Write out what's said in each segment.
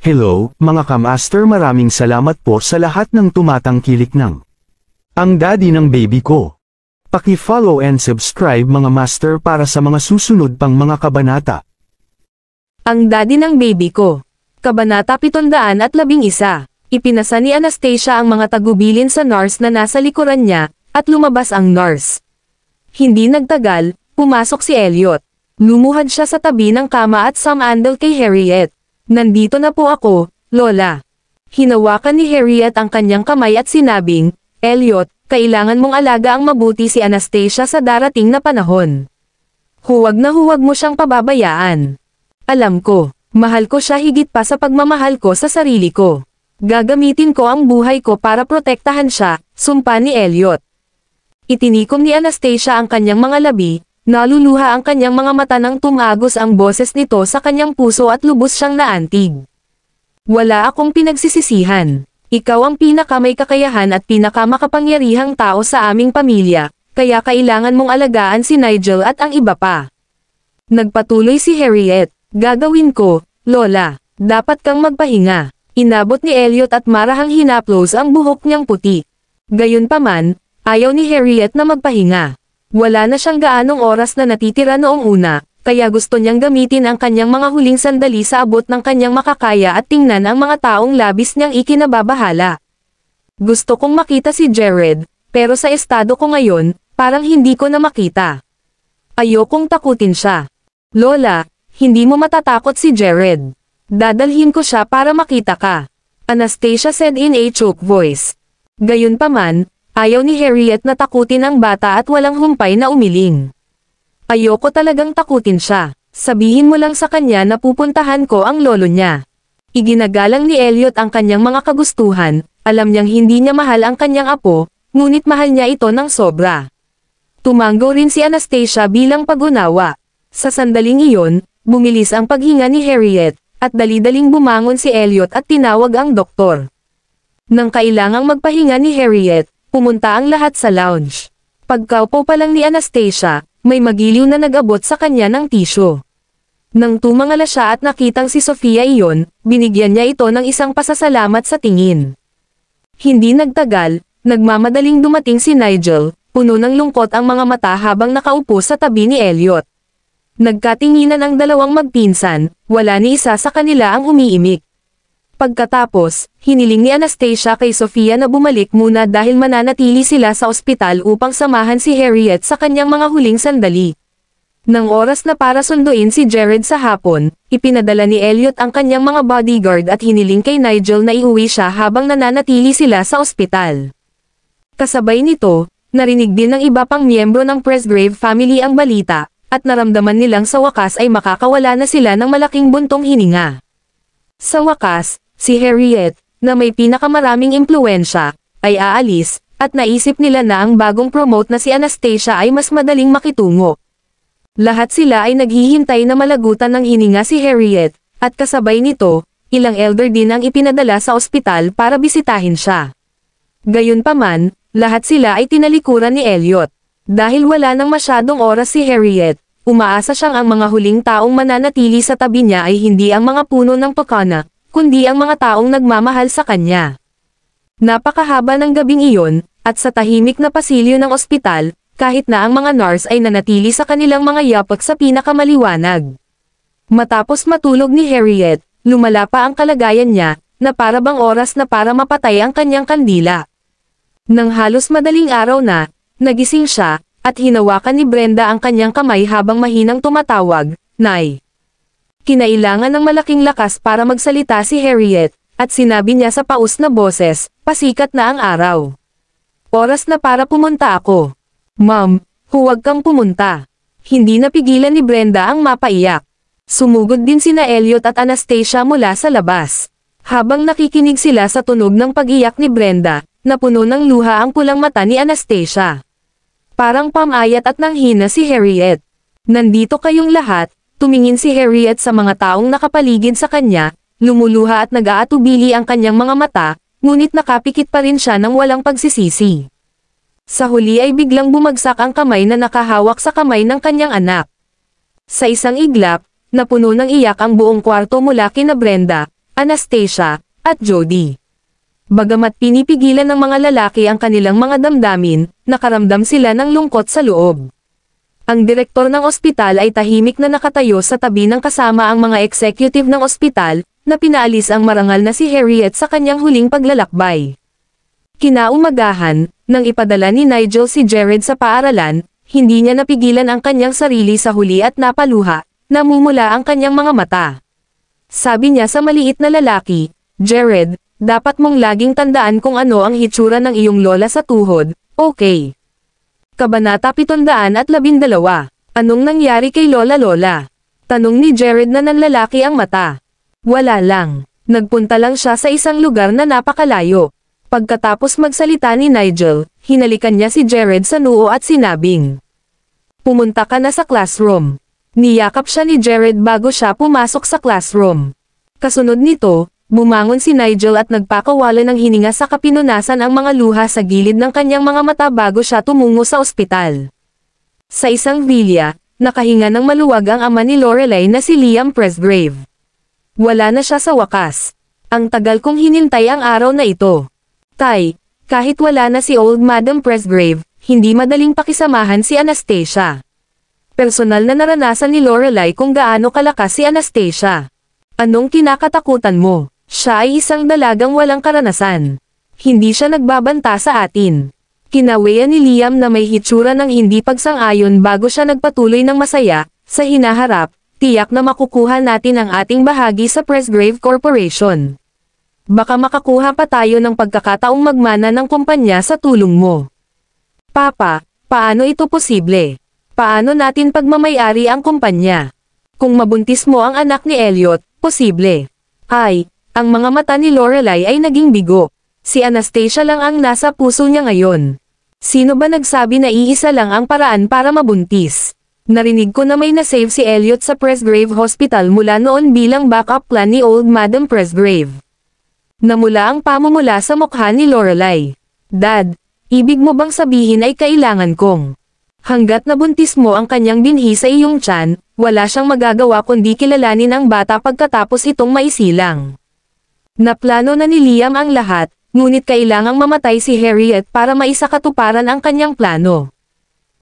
Hello, mga kamaster, maraming salamat po sa lahat ng tumatangkilik ng ang daddy ng baby ko. Paki-follow and subscribe mga master para sa mga susunod pang mga kabanata. Ang daddy ng baby ko. Kabanata 711. Ipinasa ni Anastasia ang mga tagubilin sa nurse na nasa likuran niya, at lumabas ang nurse. Hindi nagtagal, pumasok si Elliot. Lumuhad siya sa tabi ng kama at sumandal kay Harriet. Nandito na po ako, Lola. Hinawakan ni Harriet ang kanyang kamay at sinabing, Elliot, kailangan mong alaga ang mabuti si Anastasia sa darating na panahon. Huwag na huwag mo siyang pababayaan. Alam ko, mahal ko siya higit pa sa pagmamahal ko sa sarili ko. Gagamitin ko ang buhay ko para protektahan siya, sumpa ni Elliot. Itinikom ni Anastasia ang kanyang mga labi, naluluha ang kanyang mga mata nang tumagos ang boses nito sa kanyang puso at lubos siyang naantig. Wala akong pinagsisisihan. Ikaw ang pinakamay kakayahan at pinakamakapangyarihang tao sa aming pamilya, kaya kailangan mong alagaan si Nigel at ang iba pa. Nagpatuloy si Harriet, gagawin ko, Lola, dapat kang magpahinga. Inabot ni Elliot at marahang hinaplos ang buhok niyang puti. Gayunpaman, ayaw ni Harriet na magpahinga. Wala na siyang gaanong oras na natitira noong una, kaya gusto niyang gamitin ang kanyang mga huling sandali sa abot ng kanyang makakaya at tingnan ang mga taong labis niyang ikinababahala. Gusto kong makita si Jared, pero sa estado ko ngayon, parang hindi ko na makita. Ayokong takutin siya. Lola, hindi mo matatakot si Jared. Dadalhin ko siya para makita ka. Anastasia said in a choked voice. Gayunpaman, ayaw ni Harriet na takutin ang bata at walang humpay na umiling. Ayoko talagang takutin siya. Sabihin mo lang sa kanya na pupuntahan ko ang lolo niya. Iginagalang ni Elliot ang kanyang mga kagustuhan, alam niyang hindi niya mahal ang kanyang apo, ngunit mahal niya ito ng sobra. Tumango rin si Anastasia bilang pag-unawa. Sa sandaling iyon, bumilis ang paghinga ni Harriet, at dali-daling bumangon si Elliot at tinawag ang doktor. Nang kailangang magpahinga ni Harriet, pumunta ang lahat sa lounge. Pagkaupo pa lang ni Anastasia, may magiliw na nag-abot sa kanya ng tisyo. Nang tumangala siya at nakitang si Sofia iyon, binigyan niya ito ng isang pasasalamat sa tingin. Hindi nagtagal, nagmamadaling dumating si Nigel, puno ng lungkot ang mga mata habang nakaupo sa tabi ni Elliot. Nagkatinginan ang dalawang magpinsan, wala ni isa sa kanila ang umiimik. Pagkatapos, hiniling ni Anastasia kay Sofia na bumalik muna dahil mananatili sila sa ospital upang samahan si Harriet sa kanyang mga huling sandali. Nang oras na para sunduin si Jared sa hapon, ipinadala ni Elliot ang kanyang mga bodyguard at hiniling kay Nigel na iuwi siya habang nananatili sila sa ospital. Kasabay nito, narinig din ng iba pang miyembro ng Presgrave family ang balita, at naramdaman nilang sa wakas ay makakawala na sila ng malaking buntong hininga. Sa wakas, si Harriet, na may pinakamaraming impluwensya, ay aalis, at naisip nila na ang bagong promote na si Anastasia ay mas madaling makitungo. Lahat sila ay naghihintay na malagutan ng hininga si Harriet, at kasabay nito, ilang elder din ang ipinadala sa ospital para bisitahin siya. Gayunpaman, lahat sila ay tinalikuran ni Elliot. Dahil wala nang masyadong oras si Harriet, umaasa siyang ang mga huling taong mananatili sa tabi niya ay hindi ang mga puno ng pakana, kundi ang mga taong nagmamahal sa kanya. Napakahaba ng gabing iyon, at sa tahimik na pasilyo ng ospital, kahit na ang mga nurse ay nanatili sa kanilang mga yapak sa pinakamaliwanag. Matapos matulog ni Harriet, lumala pa ang kalagayan niya, na para bang oras na para mapatay ang kanyang kandila. Nang halos madaling araw na, nagising siya, at hinawakan ni Brenda ang kanyang kamay habang mahinang tumatawag, Nay. Kinailangan ng malaking lakas para magsalita si Harriet, at sinabi niya sa paus na boses, pasikat na ang araw. Oras na para pumunta ako. Ma'am, huwag kang pumunta. Hindi napigilan ni Brenda ang mapaiyak. Sumugod din sina Elliot at Anastasia mula sa labas. Habang nakikinig sila sa tunog ng pag-iyak ni Brenda, napuno ng luha ang pulang mata ni Anastasia. Parang pamayat at nanghina si Harriet. Nandito kayong lahat. Tumingin si Harriet sa mga taong nakapaligid sa kanya, lumuluha at nag-aatubili ang kanyang mga mata, ngunit nakapikit pa rin siya ng walang pagsisisi. Sa huli ay biglang bumagsak ang kamay na nakahawak sa kamay ng kanyang anak. Sa isang iglap, napuno ng iyak ang buong kwarto mula kina Brenda, Anastasia, at Jody. Bagamat pinipigilan ng mga lalaki ang kanilang mga damdamin, nakaramdam sila ng lungkot sa loob. Ang direktor ng ospital ay tahimik na nakatayo sa tabi ng kasama ang mga executive ng ospital, na pinaalis ang marangal na si Harriet sa kanyang huling paglalakbay. Kinaumagahan, nang ipadala ni Nigel si Jared sa paaralan, hindi niya napigilan ang kanyang sarili sa huli at napaluha, namumula ang kanyang mga mata. Sabi niya sa maliit na lalaki, "Jared, dapat mong laging tandaan kung ano ang hitsura ng iyong lola sa tuhod, okay?" Kabanata 712. Anong nangyari kay Lola? Tanong ni Jared na nanlalaki ang mata. Wala lang. Nagpunta lang siya sa isang lugar na napakalayo. Pagkatapos magsalita ni Nigel, hinalikan niya si Jared sa noo at sinabing, "Pumunta ka na sa classroom." Niyakap siya ni Jared bago siya pumasok sa classroom. Kasunod nito, bumangon si Nigel at nagpakawala ng hininga sa kapinunasan ang mga luha sa gilid ng kanyang mga mata bago siya tumungo sa ospital. Sa isang villa, nakahinga ng maluwag ang ama ni Lorelai na si Liam Presgrave. Wala na siya sa wakas. Ang tagal kong hinintay ang araw na ito. Tay, kahit wala na si Old Madam Presgrave, hindi madaling pakisamahan si Anastasia. Personal na naranasan ni Lorelai kung gaano kalakas si Anastasia. Anong kinakatakutan mo? Siya ay isang dalagang walang karanasan. Hindi siya nagbabanta sa atin. Kinawian ni Liam na may hitsura ng hindi pagsang-ayon bago siya nagpatuloy ng masaya, sa hinaharap, tiyak na makukuha natin ang ating bahagi sa Presgrave Corporation. Baka makakuha pa tayo ng pagkakataong magmana ng kumpanya sa tulong mo. Papa, paano ito posible? Paano natin pagmamayari ang kumpanya? Kung mabuntis mo ang anak ni Elliot, posible. Ay, ang mga mata ni Lorelai ay naging bigo. Si Anastasia lang ang nasa puso niya ngayon. Sino ba nagsabi na iisa lang ang paraan para mabuntis? Narinig ko na may nasave si Elliot sa Presgrave Hospital mula noon bilang backup plan ni Old Madam Presgrave. Namula ang pamumula sa mukha ni Lorelai. Dad, ibig mo bang sabihin ay kailangan kong? Hanggat nabuntis mo ang kanyang binhi sa iyong tiyan, wala siyang magagawa kundi kilalanin ang bata pagkatapos itong maisilang. Naplano na ni Liam ang lahat, ngunit kailangang mamatay si Harriet para maisakatuparan ang kanyang plano.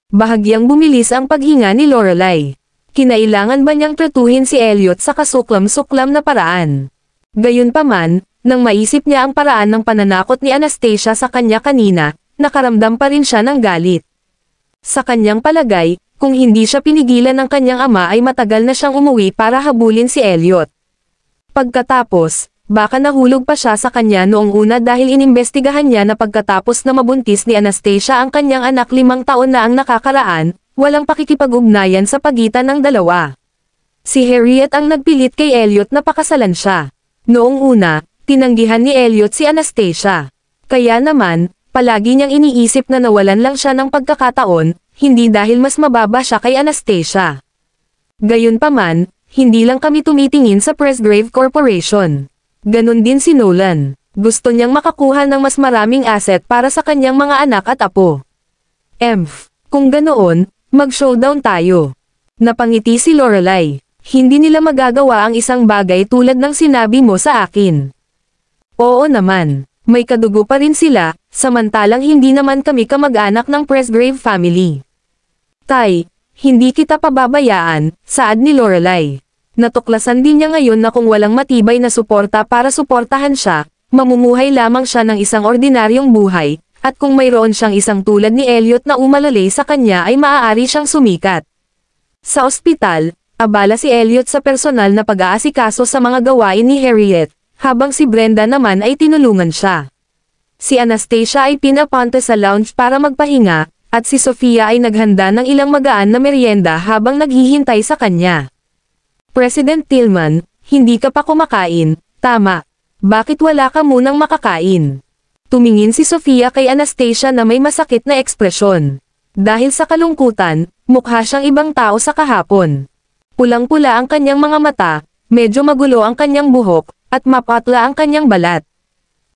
Bahagyang bumilis ang paghinga ni Lorelai. Kinailangan ba niyang tratuhin si Elliot sa kasuklam-suklam na paraan? Gayunpaman, nang maisip niya ang paraan ng pananakot ni Anastasia sa kanya kanina, nakaramdam pa rin siya ng galit. Sa kanyang palagay, kung hindi siya pinigilan ng kanyang ama ay matagal na siyang umuwi para habulin si Elliot. Pagkatapos, baka nahulog pa siya sa kanya noong una dahil inimbestigahan niya na pagkatapos na mabuntis ni Anastasia ang kanyang anak 5 taon na ang nakakaraan, walang pakikipag-ugnayan sa pagitan ng dalawa. Si Harriet ang nagpilit kay Elliot na pakasalan siya. Noong una, tinanggihan ni Elliot si Anastasia. Kaya naman, palagi niyang iniisip na nawalan lang siya ng pagkakataon, hindi dahil mas mababa siya kay Anastasia. Gayunpaman, hindi lang kami tumitingin sa Presgrave Corporation. Ganon din si Nolan. Gusto niyang makakuha ng mas maraming asset para sa kanyang mga anak at apo. Kung ganoon, mag-showdown tayo. Napangiti si Lorelai. Hindi nila magagawa ang isang bagay tulad ng sinabi mo sa akin. Oo naman, may kadugo pa rin sila, samantalang hindi naman kami kamag-anak ng Presgrave family. Tay, hindi kita pababayaan, saad ni Lorelai. Natuklasan din niya ngayon na kung walang matibay na suporta para suportahan siya, mamumuhay lamang siya ng isang ordinaryong buhay, at kung mayroon siyang isang tulad ni Elliot na umalalay sa kanya ay maaari siyang sumikat. Sa ospital, abala si Elliot sa personal na pag-aasikaso sa mga gawain ni Harriet, habang si Brenda naman ay tinulungan siya. Si Anastasia ay pinapunta sa lounge para magpahinga, at si Sofia ay naghanda ng ilang magaan na merienda habang naghihintay sa kanya. President Tillman, hindi ka pa kumakain, tama. Bakit wala ka munang makakain? Tumingin si Sofia kay Anastasia na may masakit na ekspresyon. Dahil sa kalungkutan, mukha siyang ibang tao sa kahapon. Pulang-pula ang kanyang mga mata, medyo magulo ang kanyang buhok, at mapatla ang kanyang balat.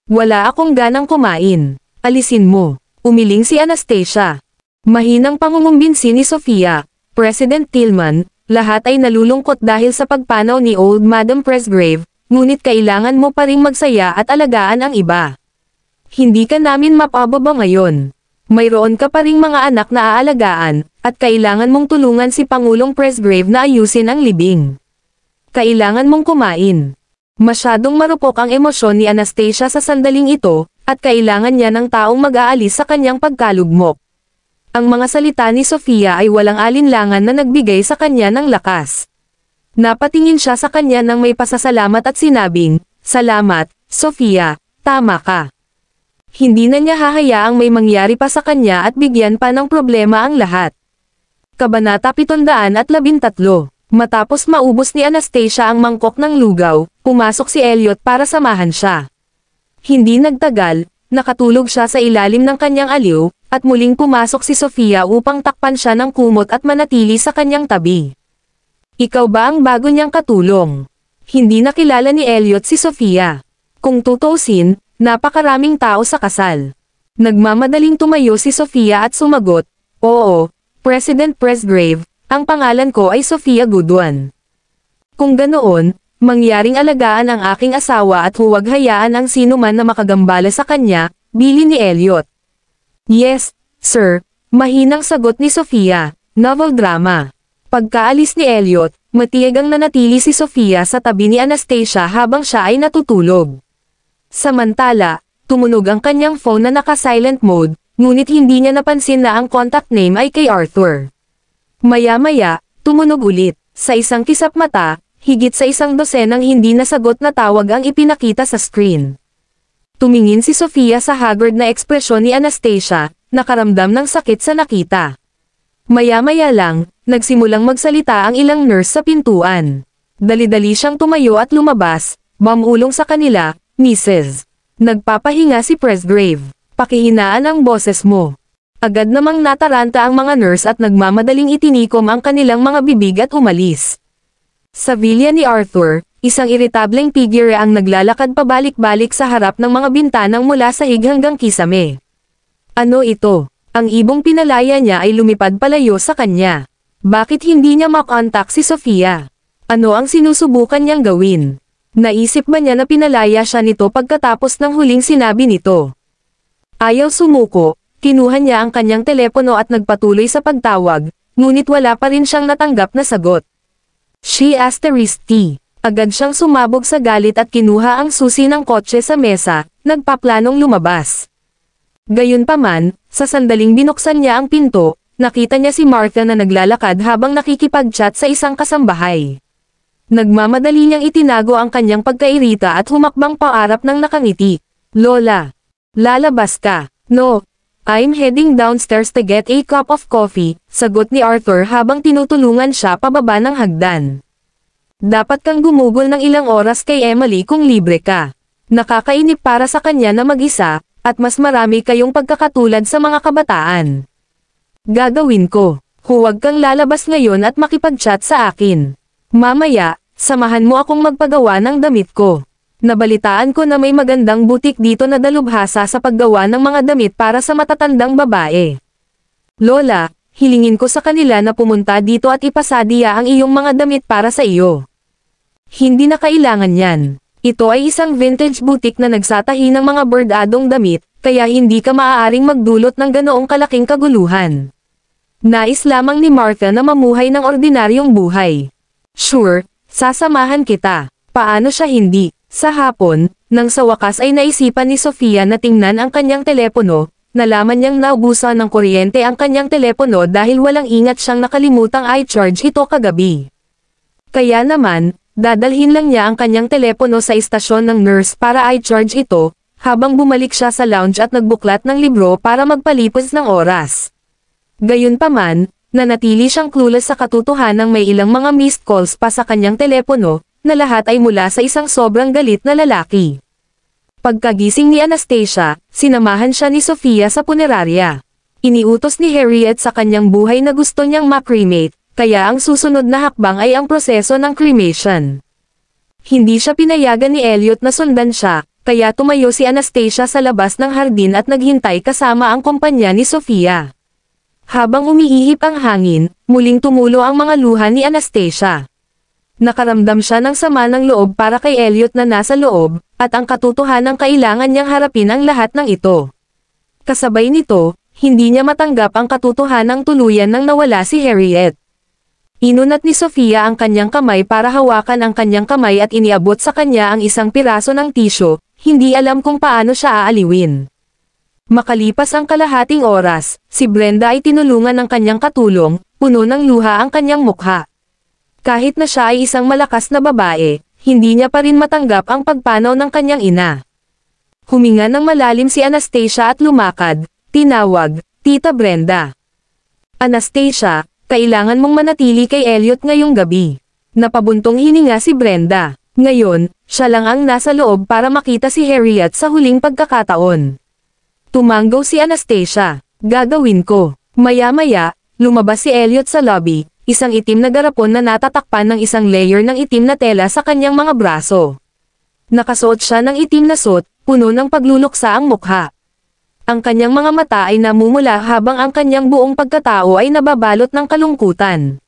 Wala akong ganang kumain. Alisin mo. Umiling si Anastasia. Mahinang pangungumbinsi ni Sofia, President Tillman, lahat ay nalulungkot dahil sa pagpanaw ni Old Madam Presgrave, ngunit kailangan mo pa ring magsaya at alagaan ang iba. Hindi ka namin mapababa ngayon. Mayroon ka pa ring mga anak na aalagaan, at kailangan mong tulungan si Pangulong Presgrave na ayusin ang libing. Kailangan mong kumain. Masyadong marupok ang emosyon ni Anastasia sa sandaling ito, at kailangan niya ng taong mag-aalis sa kanyang pagkalugmok. Ang mga salita ni Sofia ay walang alinlangan na nagbigay sa kanya ng lakas. Napatingin siya sa kanya ng may pasasalamat at sinabing, "Salamat, Sofia, tama ka." Hindi na niya hahayaang may mangyari pa sa kanya at bigyan pa ng problema ang lahat. Kabanata 713. Matapos maubos ni Anastasia ang mangkok ng lugaw, pumasok si Elliot para samahan siya. Hindi nagtagal, nakatulog siya sa ilalim ng kanyang aliw, at muling pumasok si Sofia upang takpan siya ng kumot at manatili sa kanyang tabi. Ikaw ba ang bago niyang katulong? Hindi nakilala ni Elliot si Sofia. Kung tutuusin, napakaraming tao sa kasal. Nagmamadaling tumayo si Sofia at sumagot, "Oo, President Presgrave, ang pangalan ko ay Sofia Goodwin. Kung ganoon, mangyaring alagaan ang aking asawa at huwag hayaan ang sino man na makagambala sa kanya," bili ni Elliot. "Yes, sir," mahinang sagot ni Sofia, novel drama. Pagkaalis ni Elliot, matiyagang nanatili si Sofia sa tabi ni Anastasia habang siya ay natutulog. Samantala, tumunog ang kanyang phone na naka-silent mode, ngunit hindi niya napansin na ang contact name ay kay Arthur. Maya-maya, tumunog ulit. Sa isang kisap mata, higit sa 100 hindi nasagot na tawag ang ipinakita sa screen. Tumingin si Sofia sa haggard na ekspresyon ni Anastasia, nakaramdam ng sakit sa nakita. Maya-maya lang, nagsimulang magsalita ang ilang nurse sa pintuan. Dali-dali siyang tumayo at lumabas, mamulong sa kanila, "Mrs. Nagpapahinga si Presgrave. Pakihinaan ang boses mo." Agad namang nataranta ang mga nurse at nagmamadaling itinikom ang kanilang mga bibig at umalis. Sa villa ni Arthur, isang iritableng figure ang naglalakad pabalik-balik sa harap ng mga bintanang mula sahig hanggang kisame. Ano ito? Ang ibong pinalaya niya ay lumipad palayo sa kanya. Bakit hindi niya makontak si Sofia? Ano ang sinusubukan niyang gawin? Naisip ba niya na pinalaya siya nito pagkatapos ng huling sinabi nito? Ayaw sumuko, kinuha niya ang kanyang telepono at nagpatuloy sa pagtawag, ngunit wala pa rin siyang natanggap na sagot. She asterisk T. Agad siyang sumabog sa galit at kinuha ang susi ng kotse sa mesa, nagpaplanong lumabas. Gayunpaman, sa sandaling binuksan niya ang pinto, nakita niya si Martha na naglalakad habang nakikipag-chat sa isang kasambahay. Nagmamadali niyang itinago ang kanyang pagkairita at humakbang paarap ng nakangiti. "Lola, lalabas ka?" "No, I'm heading downstairs to get a cup of coffee," sagot ni Arthur habang tinutulungan siya pababa ng hagdan. "Dapat kang gumugol ng ilang oras kay Emily kung libre ka. Nakakainip para sa kanya na mag-isa, at mas marami kayong pagkakatulad sa mga kabataan." "Gagawin ko. Huwag kang lalabas ngayon at makipag-chat sa akin. Mamaya, samahan mo akong magpagawa ng damit ko. Nabalitaan ko na may magandang butik dito na dalubhasa sa paggawa ng mga damit para sa matatandang babae. Lola, hilingin ko sa kanila na pumunta dito at ipasadiya ang iyong mga damit para sa iyo." "Hindi na kailangan yan. Ito ay isang vintage boutique na nagsatahi ng mga bordadong damit, kaya hindi ka maaaring magdulot ng ganoong kalaking kaguluhan. Nais lamang ni Martha na mamuhay ng ordinaryong buhay." "Sure, sasamahan kita." Paano siya hindi? Sa hapon, nang sa wakas ay naisipan ni Sofia na tingnan ang kanyang telepono, nalaman niyang naubusan ng kuryente ang kanyang telepono dahil walang ingat siyang nakalimutang i-charge ito kagabi. Kaya naman, dadalhin lang niya ang kanyang telepono sa istasyon ng nurse para i-charge ito, habang bumalik siya sa lounge at nagbuklat ng libro para magpalipos ng oras. Gayunpaman, nanatili siyang clueless sa katotohanang may ilang mga missed calls pa sa kanyang telepono, na lahat ay mula sa isang sobrang galit na lalaki. Pagkagising ni Anastasia, sinamahan siya ni Sofia sa punerarya. Iniutos ni Harriet sa kanyang buhay na gusto niyang ma-cremate, kaya ang susunod na hakbang ay ang proseso ng cremation. Hindi siya pinayagan ni Elliot na sundan siya, kaya tumayo si Anastasia sa labas ng hardin at naghintay kasama ang kumpanya ni Sofia. Habang umiihip ang hangin, muling tumulo ang mga luha ni Anastasia. Nakaramdam siya ng sama ng loob para kay Elliot na nasa loob, at ang katotohanang kailangan niyang harapin ang lahat ng ito. Kasabay nito, hindi niya matanggap ang katotohanang tuluyan nang nawala si Harriet. Inunat ni Sofia ang kanyang kamay para hawakan ang kanyang kamay at iniabot sa kanya ang isang piraso ng tisyo, hindi alam kung paano siya aaliwin. Makalipas ang kalahating oras, si Brenda ay tinulungan ng kanyang katulong, puno ng luha ang kanyang mukha. Kahit na siya ay isang malakas na babae, hindi niya pa rin matanggap ang pagpanaw ng kanyang ina. Huminga ng malalim si Anastasia at lumakad, tinawag, Tita Brenda. Anastasia, kailangan mong manatili kay Elliot ngayong gabi. Napabuntong hininga si Brenda. Ngayon, siya lang ang nasa loob para makita si Harriet sa huling pagkakataon. Tumanggaw si Anastasia. Gagawin ko. Maya-maya, lumabas si Elliot sa lobby, isang itim na garapon na natatakpan ng isang layer ng itim na tela sa kanyang mga braso. Nakasuot siya ng itim na suit, puno ng pagluluksa ang mukha. Ang kanyang mga mata ay namumula habang ang kanyang buong pagkatao ay nababalot ng kalungkutan.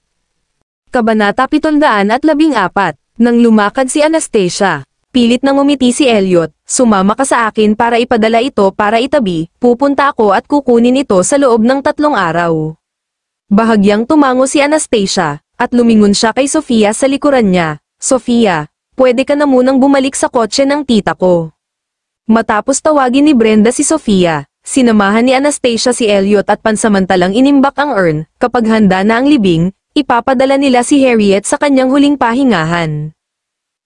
Kabanata 714. Nang lumakad si Anastasia, pilit nang umiti si Elliot, sumama ka sa akin para ipadala ito para itabi, pupunta ako at kukunin ito sa loob ng 3 araw. Bahagyang tumango si Anastasia, at lumingon siya kay Sofia sa likuran niya. Sofia, pwede ka na munang bumalik sa kotse ng tita ko. Matapos tawagin ni Brenda si Sofia, sinamahan ni Anastasia si Elliot at pansamantalang inimbak ang urn. Kapag handa na ang libing, ipapadala nila si Harriet sa kanyang huling pahingahan.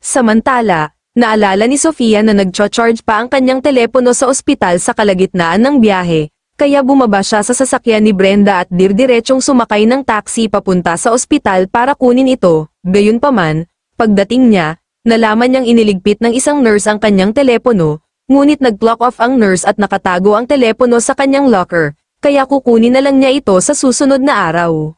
Samantala, naalala ni Sofia na nagcha-charge pa ang kanyang telepono sa ospital sa kalagitnaan ng biyahe, kaya bumaba siya sa sasakyan ni Brenda at dirdiretsong sumakay ng taxi papunta sa ospital para kunin ito. Gayunpaman, pagdating niya, nalaman niyang iniligpit ng isang nurse ang kanyang telepono, ngunit nag-clock off ang nurse at nakatago ang telepono sa kanyang locker, kaya kukunin na lang niya ito sa susunod na araw.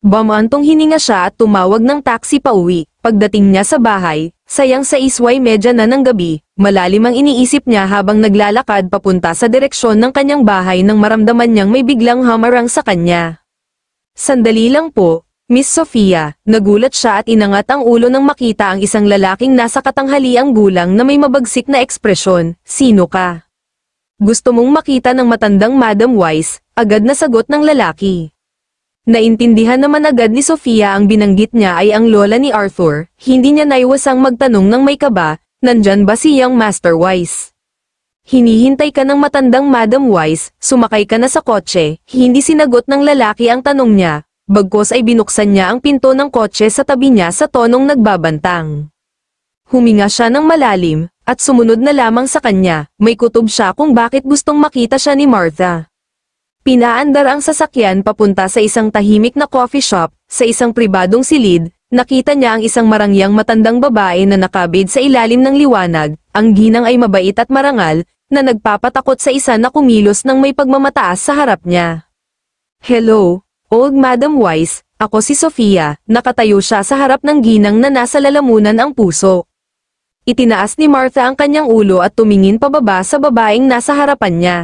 Bumantong hininga siya at tumawag ng taxi pauwi. Pagdating niya sa bahay, sayang sa 6:30 na ng gabi, malalim ang iniisip niya habang naglalakad papunta sa direksyon ng kanyang bahay nang maramdaman niyang may biglang hamarang sa kanya. Sandali lang po, Miss Sofia, nagulat siya at inangat ang ulo nang makita ang isang lalaking nasa katanghaliang gulang na may mabagsik na ekspresyon. Sino ka? Gusto mong makita ng matandang Madam Wise, agad na sagot ng lalaki. Naintindihan naman agad ni Sofia ang binanggit niya ay ang lola ni Arthur, hindi niya naiwasang magtanong ng may kaba, nandyan ba si Young Master Wise? Hinihintay ka ng matandang Madam Wise, sumakay ka na sa kotse, hindi sinagot ng lalaki ang tanong niya, bagkos ay binuksan niya ang pinto ng kotse sa tabi niya sa tonong nagbabantang. Huminga siya ng malalim, at sumunod na lamang sa kanya, may kutob siya kung bakit gustong makita siya ni Martha. Pinaandar ang sasakyan papunta sa isang tahimik na coffee shop, sa isang pribadong silid, nakita niya ang isang marangyang matandang babae na nakabid sa ilalim ng liwanag, ang ginang ay mabait at marangal, na nagpapatakot sa isa na kumilos ng may pagmamataas sa harap niya. Hello, Old Madam Wise, ako si Sofia, nakatayo siya sa harap ng ginang na nasa lalamunan ang puso. Itinaas ni Martha ang kanyang ulo at tumingin pababa sa babaeng nasa harapan niya.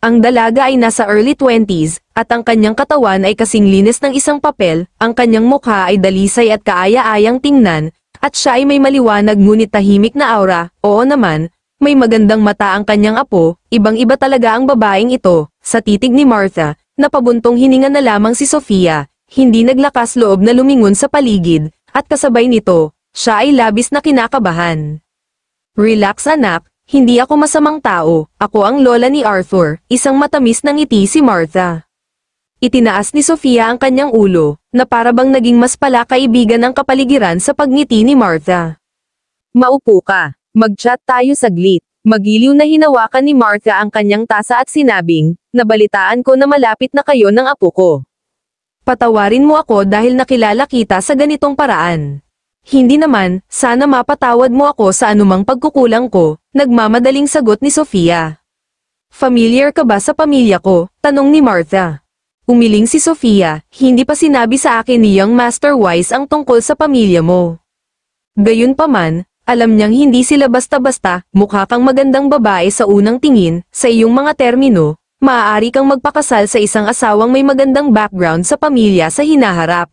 Ang dalaga ay nasa early 20s, at ang kanyang katawan ay kasing linis ng isang papel, ang kanyang mukha ay dalisay at kaaya-ayang tingnan, at siya ay may maliwanag ngunit tahimik na aura. Oo naman, may magandang mata ang kanyang apo, ibang-iba talaga ang babaeng ito. Sa titig ni Martha, napabuntong hininga na lamang si Sofia, hindi naglakas loob na lumingon sa paligid, at kasabay nito, siya ay labis na kinakabahan. Relax anak, hindi ako masamang tao, ako ang lola ni Arthur, isang matamis na ngiti si Martha. Itinaas ni Sofia ang kanyang ulo, na parabang naging mas pala kaibigan ang kapaligiran sa pagngiti ni Martha. Maupo ka, mag-chat tayo saglit. Magiliw na hinawakan ni Martha ang kanyang tasa at sinabing, nabalitaan ko na malapit na kayo ng apo ko. Patawarin mo ako dahil nakilala kita sa ganitong paraan. Hindi naman, sana mapatawad mo ako sa anumang pagkukulang ko, nagmamadaling sagot ni Sofia. Familiar ka ba sa pamilya ko? Tanong ni Martha. Umiling si Sofia, hindi pa sinabi sa akin ni Young Master Wise ang tungkol sa pamilya mo. Gayunpaman, alam niyang hindi sila basta-basta, mukha kang magandang babae sa unang tingin, sa iyong mga termino, maaari kang magpakasal sa isang asawang may magandang background sa pamilya sa hinaharap.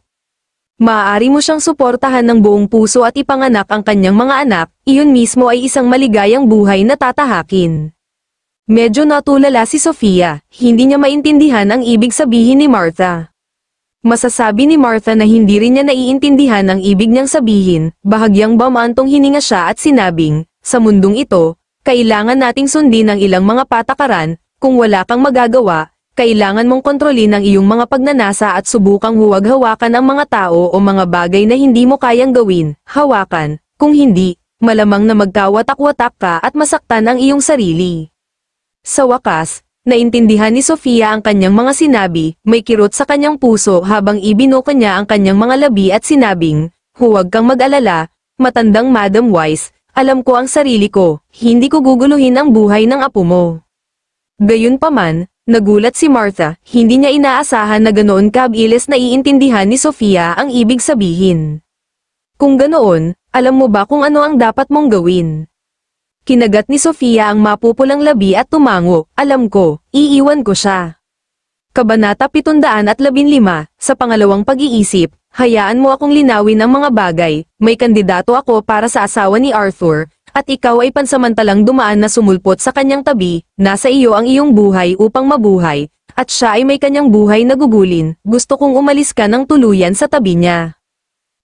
Maaari mo siyang suportahan ng buong puso at ipanganak ang kanyang mga anak, iyon mismo ay isang maligayang buhay na tatahakin. Medyo natulala si Sofia, hindi niya maintindihan ang ibig sabihin ni Martha. Masasabi ni Martha na hindi rin niya naiintindihan ang ibig niyang sabihin, bahagyang bumantong hininga siya at sinabing, sa mundong ito, kailangan nating sundin ang ilang mga patakaran, kung wala kang magagawa, kailangan mong kontrolin ang iyong mga pagnanasa at subukang huwag hawakan ang mga tao o mga bagay na hindi mo kayang gawin, hawakan, kung hindi, malamang na magkawatak-watak ka at masaktan ang iyong sarili. Sa wakas, naintindihan ni Sofia ang kanyang mga sinabi, may kirot sa kanyang puso habang ibinuka niya ang kanyang mga labi at sinabing, huwag kang mag-alala, matandang Madam Wise, alam ko ang sarili ko, hindi ko guguluhin ang buhay ng apo mo. Gayunpaman, nagulat si Martha, hindi niya inaasahan na ganoon kabilis na iintindihan ni Sofia ang ibig sabihin. Kung ganoon, alam mo ba kung ano ang dapat mong gawin? Kinagat ni Sofia ang mapupulang labi at tumango, alam ko, iiwan ko siya. Kabanata 715, sa pangalawang pag-iisip, hayaan mo akong linawin ang mga bagay, may kandidato ako para sa asawa ni Arthur, at ikaw ay pansamantalang dumaan na sumulpot sa kanyang tabi, nasa iyo ang iyong buhay upang mabuhay, at siya ay may kanyang buhay na gugulin, gusto kong umalis ka ng tuluyan sa tabi niya.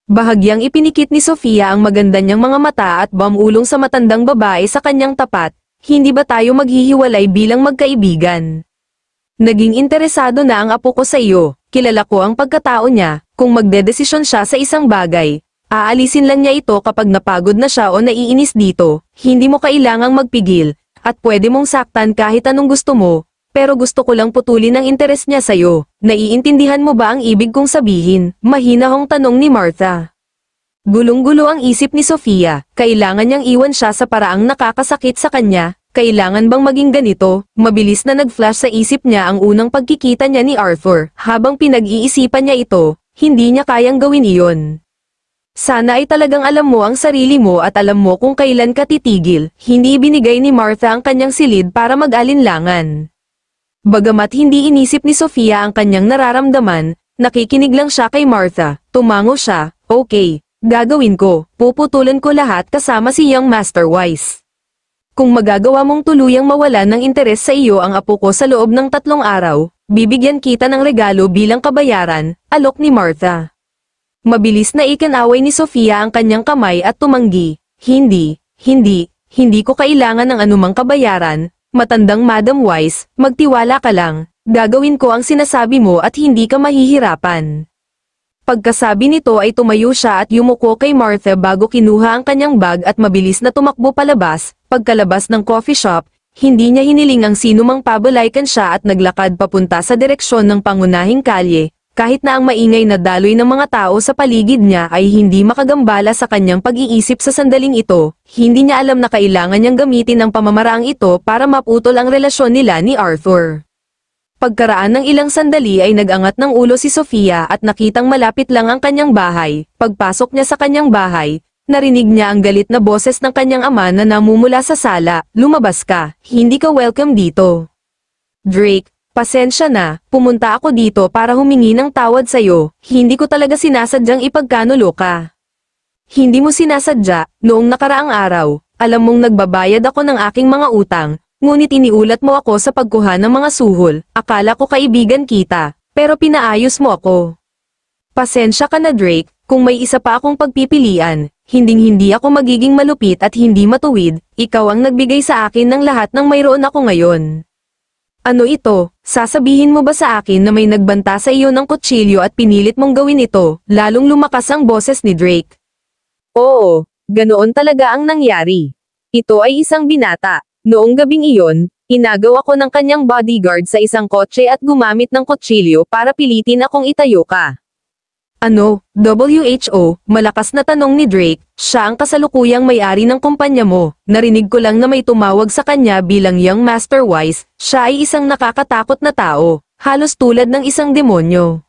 Bahagyang ipinikit ni Sofia ang maganda niyang mga mata at bumulong sa matandang babae sa kanyang tapat, hindi ba tayo maghihiwalay bilang magkaibigan? Naging interesado na ang apo ko sa iyo, kilala ko ang pagkatao niya, kung magdedesisyon siya sa isang bagay, aalisin lang niya ito kapag napagod na siya o naiinis dito, hindi mo kailangang magpigil, at pwede mong saktan kahit anong gusto mo, pero gusto ko lang putulin ang interes niya sa'yo. Naiintindihan mo ba ang ibig kong sabihin? Mahinahong tanong ni Martha. Gulong-gulo ang isip ni Sofia, kailangan niyang iwan siya sa paraang nakakasakit sa kanya, kailangan bang maging ganito? Mabilis na nag-flash sa isip niya ang unang pagkikita niya ni Arthur, habang pinag-iisipan niya ito, hindi niya kayang gawin iyon. Sana ay talagang alam mo ang sarili mo at alam mo kung kailan ka titigil, hindi ibinigay ni Martha ang kanyang silid para mag-alinlangan. Bagamat hindi inisip ni Sofia ang kanyang nararamdaman, nakikinig lang siya kay Martha, tumango siya, okay, gagawin ko, puputulan ko lahat kasama si Young Master Wise. Kung magagawa mong tuluyang mawalan ng interes sa iyo ang apo ko sa loob ng 3 araw, bibigyan kita ng regalo bilang kabayaran, alok ni Martha. Mabilis na ikinaway ni Sofia ang kanyang kamay at tumanggi, hindi ko kailangan ng anumang kabayaran. Matandang Madam Wise, magtiwala ka lang, gagawin ko ang sinasabi mo at hindi ka mahihirapan. Pagkasabi nito ay tumayo siya at yumuko kay Martha bago kinuha ang kanyang bag at mabilis na tumakbo palabas, pagkalabas ng coffee shop, hindi niya hiniling ang sinumang pabalaykan siya at naglakad papunta sa direksyon ng pangunahing kalye, kahit na ang maingay na daloy ng mga tao sa paligid niya ay hindi makagambala sa kanyang pag-iisip sa sandaling ito, hindi niya alam na kailangan niyang gamitin ang pamamaraang ito para maputol ang relasyon nila ni Arthur. Pagkaraan ng ilang sandali ay nag-angat ng ulo si Sofia at nakitang malapit lang ang kanyang bahay, pagpasok niya sa kanyang bahay, narinig niya ang galit na boses ng kanyang ama na namumula sa sala, lumabas ka, hindi ka welcome dito. Drake, pasensya na, pumunta ako dito para humingi ng tawad sa'yo, hindi ko talaga sinasadyang ipagkanulo ka. Hindi mo sinasadya, noong nakaraang araw, alam mong nagbabayad ako ng aking mga utang, ngunit iniulat mo ako sa pagkuha ng mga suhol, akala ko kaibigan kita, pero pinaayos mo ako. Pasensya ka na Drake, kung may isa pa akong pagpipilian, hinding-hindi ako magiging malupit at hindi matuwid, ikaw ang nagbigay sa akin ng lahat ng mayroon ako ngayon. Ano ito? Sasabihin mo ba sa akin na may nagbanta sa iyo ng kutsilyo at pinilit mong gawin ito? Lalong lumakas ang boses ni Drake. Oo, ganoon talaga ang nangyari. Ito ay isang binata. Noong gabing iyon, inagaw ako ng kanyang bodyguard sa isang kotse at gumamit ng kutsilyo para pilitin akong itayo ka. Ano, WHO, malakas na tanong ni Drake, siya ang kasalukuyang may-ari ng kumpanya mo, narinig ko lang na may tumawag sa kanya bilang Young Master Wise, siya ay isang nakakatakot na tao, halos tulad ng isang demonyo.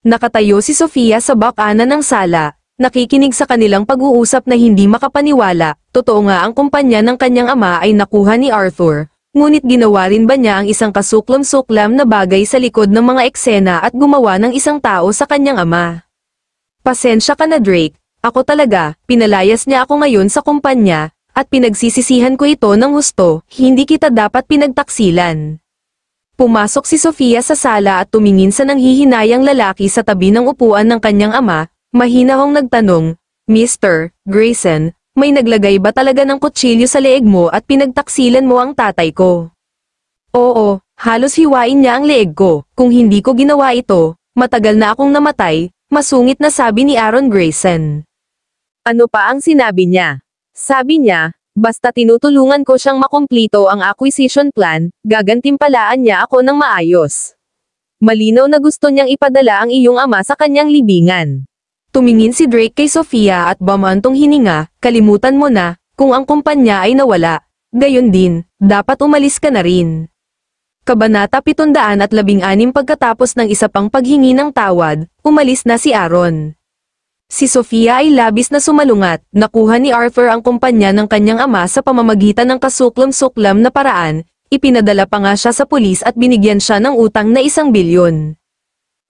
Nakatayo si Sofia sa bakana ng sala, nakikinig sa kanilang pag-uusap na hindi makapaniwala, totoo nga ang kumpanya ng kanyang ama ay nakuha ni Arthur, ngunit ginawa rin ba niya ang isang kasuklam-suklam na bagay sa likod ng mga eksena at gumawa ng isang tao sa kanyang ama? Pasensya ka na Drake, ako talaga, pinalayas niya ako ngayon sa kumpanya, at pinagsisisihan ko ito ng husto, hindi kita dapat pinagtaksilan. Pumasok si Sofia sa sala at tumingin sa nanghihinayang lalaki sa tabi ng upuan ng kanyang ama, mahinahong nagtanong, Mr. Grayson, may naglagay ba talaga ng kutsilyo sa leeg mo at pinagtaksilan mo ang tatay ko? Oo, halos hiwain niya ang leeg ko, kung hindi ko ginawa ito, matagal na akong namatay, masungit na sabi ni Aaron Grayson. Ano pa ang sinabi niya? Sabi niya, basta tinutulungan ko siyang makumplito ang acquisition plan, gagantimpalaan niya ako ng maayos. Malinaw na gusto niyang ipadala ang iyong ama sa kanyang libingan. Tumingin si Drake kay Sofia at bumantong hininga, kalimutan mo na, kung ang kumpanya ay nawala. Gayon din, dapat umalis ka na rin. Kabanata 716 pagkatapos ng isa pang paghingi ng tawad, umalis na si Aaron. Si Sofia ay labis na sumalungat, nakuha ni Arthur ang kumpanya ng kanyang ama sa pamamagitan ng kasuklam-suklam na paraan, ipinadala pa nga siya sa pulis at binigyan siya ng utang na 1 bilyon.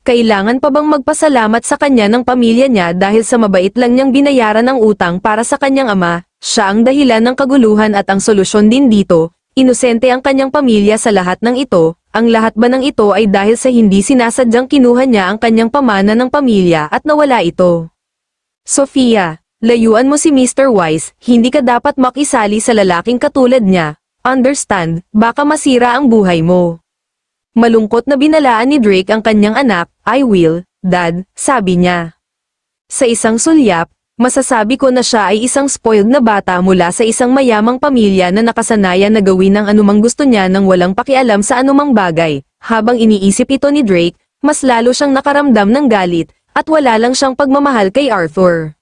Kailangan pa bang magpasalamat sa kanya ng pamilya niya dahil sa mabait lang niyang binayaran ng utang para sa kanyang ama, siya ang dahilan ng kaguluhan at ang solusyon din dito, inosente ang kanyang pamilya sa lahat ng ito, ang lahat ba ng ito ay dahil sa hindi sinasadyang kinuha niya ang kanyang pamana ng pamilya at nawala ito. Sofia, layuan mo si Mr. Wise, hindi ka dapat makisali sa lalaking katulad niya, understand, baka masira ang buhay mo. Malungkot na binalaan ni Drake ang kanyang anak, I will, Dad, sabi niya. Sa isang sulyap, masasabi ko na siya ay isang spoiled na bata mula sa isang mayamang pamilya na nakasanayan na gawin ang anumang gusto niya nang walang pakialam sa anumang bagay. Habang iniisip ito ni Drake, mas lalo siyang nakaramdam ng galit, at wala lang siyang pagmamahal kay Arthur.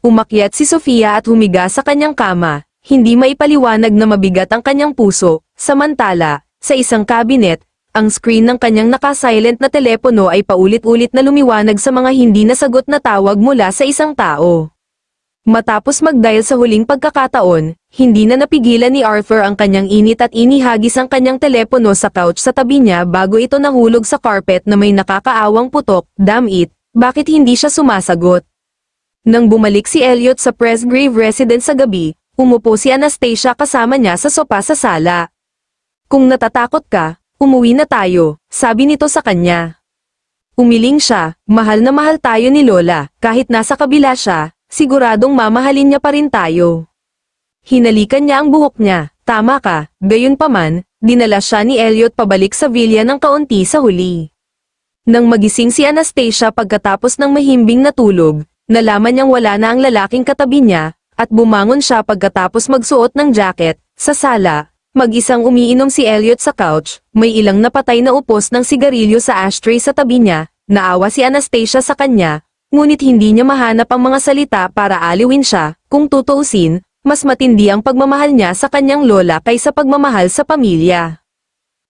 Umakyat si Sofia at humiga sa kanyang kama, hindi maipaliwanag na mabigat ang kanyang puso, samantala, sa isang kabinet, ang screen ng kanyang naka-silent na telepono ay paulit-ulit na lumiwanag sa mga hindi nasagot na tawag mula sa isang tao. Matapos mag-dial sa huling pagkakataon, hindi na napigilan ni Arthur ang kanyang init at inihagis ang kanyang telepono sa couch sa tabi niya bago ito nahulog sa carpet na may nakakaawang putok, damn it. Bakit hindi siya sumasagot? Nang bumalik si Elliot sa Presgrave residence sa gabi, umupo si Anastasia kasama niya sa sopa sa sala. Kung natatakot ka, umuwi na tayo, sabi nito sa kanya. Umiling siya, mahal na mahal tayo ni Lola, kahit nasa kabila siya, siguradong mamahalin niya pa rin tayo. Hinalikan niya ang buhok niya, tama ka, gayunpaman, dinala siya ni Elliot pabalik sa villa ng kaunti sa huli. Nang magising si Anastasia pagkatapos ng mahimbing na tulog, nalaman niyang wala na ang lalaking katabi niya, at bumangon siya pagkatapos magsuot ng jacket, sa sala, mag-isang umiinom si Elliot sa couch, may ilang napatay na upos ng sigarilyo sa ashtray sa tabi niya, naawa si Anastasia sa kanya, ngunit hindi niya mahanap ang mga salita para aliwin siya, kung tutuusin, mas matindi ang pagmamahal niya sa kanyang lola kaysa pagmamahal sa pamilya.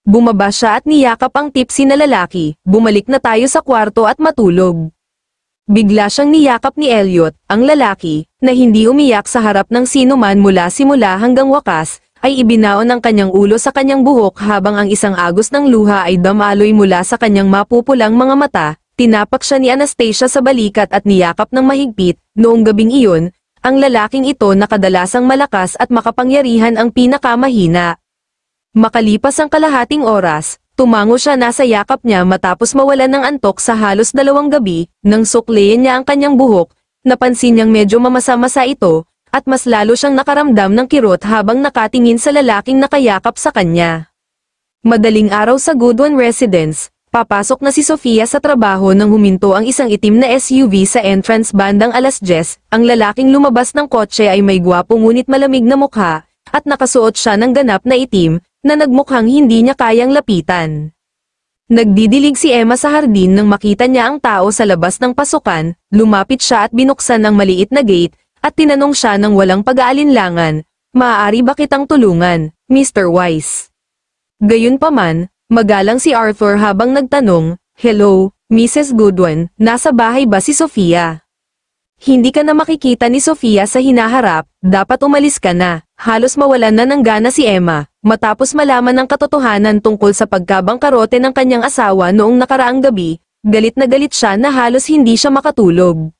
Bumaba siya at niyakap ang tipsy na lalaki, bumalik na tayo sa kwarto at matulog. Bigla siyang niyakap ni Elliot, ang lalaki, na hindi umiyak sa harap ng sino man mula simula hanggang wakas, ay ibinaon ang kanyang ulo sa kanyang buhok habang ang isang agos ng luha ay damaloy mula sa kanyang mapupulang mga mata, tinapak siya ni Anastasia sa balikat at niyakap ng mahigpit, noong gabing iyon, ang lalaking ito na kadalasang malakas at makapangyarihan ang pinakamahina. Makalipas ang kalahating oras, tumango siya nasa yakap niya matapos mawalan ng antok sa halos 2 gabi, nang sukliin niya ang kanyang buhok, napansin niyang medyo mamasa-masa ito, at mas lalo siyang nakaramdam ng kirot habang nakatingin sa lalaking nakayakap sa kanya. Madaling araw sa Goodwin Residence, papasok na si Sofia sa trabaho nang huminto ang isang itim na SUV sa entrance bandang 10:00, ang lalaking lumabas ng kotse ay may gwapo ngunit malamig na mukha, at nakasuot siya ng ganap na itim, na nagmukhang hindi niya kayang lapitan. Nagdidilig si Emma sa hardin nang makita niya ang tao sa labas ng pasukan, lumapit siya at binuksan ang maliit na gate, at tinanong siya ng walang pag-aalinlangan, maaari ba kitang tulungan, Mr. Wise? Gayunpaman, magalang si Arthur habang nagtanong, hello, Mrs. Goodwin, nasa bahay ba si Sofia? Hindi ka na makikita ni Sofia sa hinaharap, dapat umalis ka na. Halos mawalan na ng gana si Emma, matapos malaman ng katotohanan tungkol sa pagkabangkarote ng kanyang asawa noong nakaraang gabi, galit na galit siya na halos hindi siya makatulog.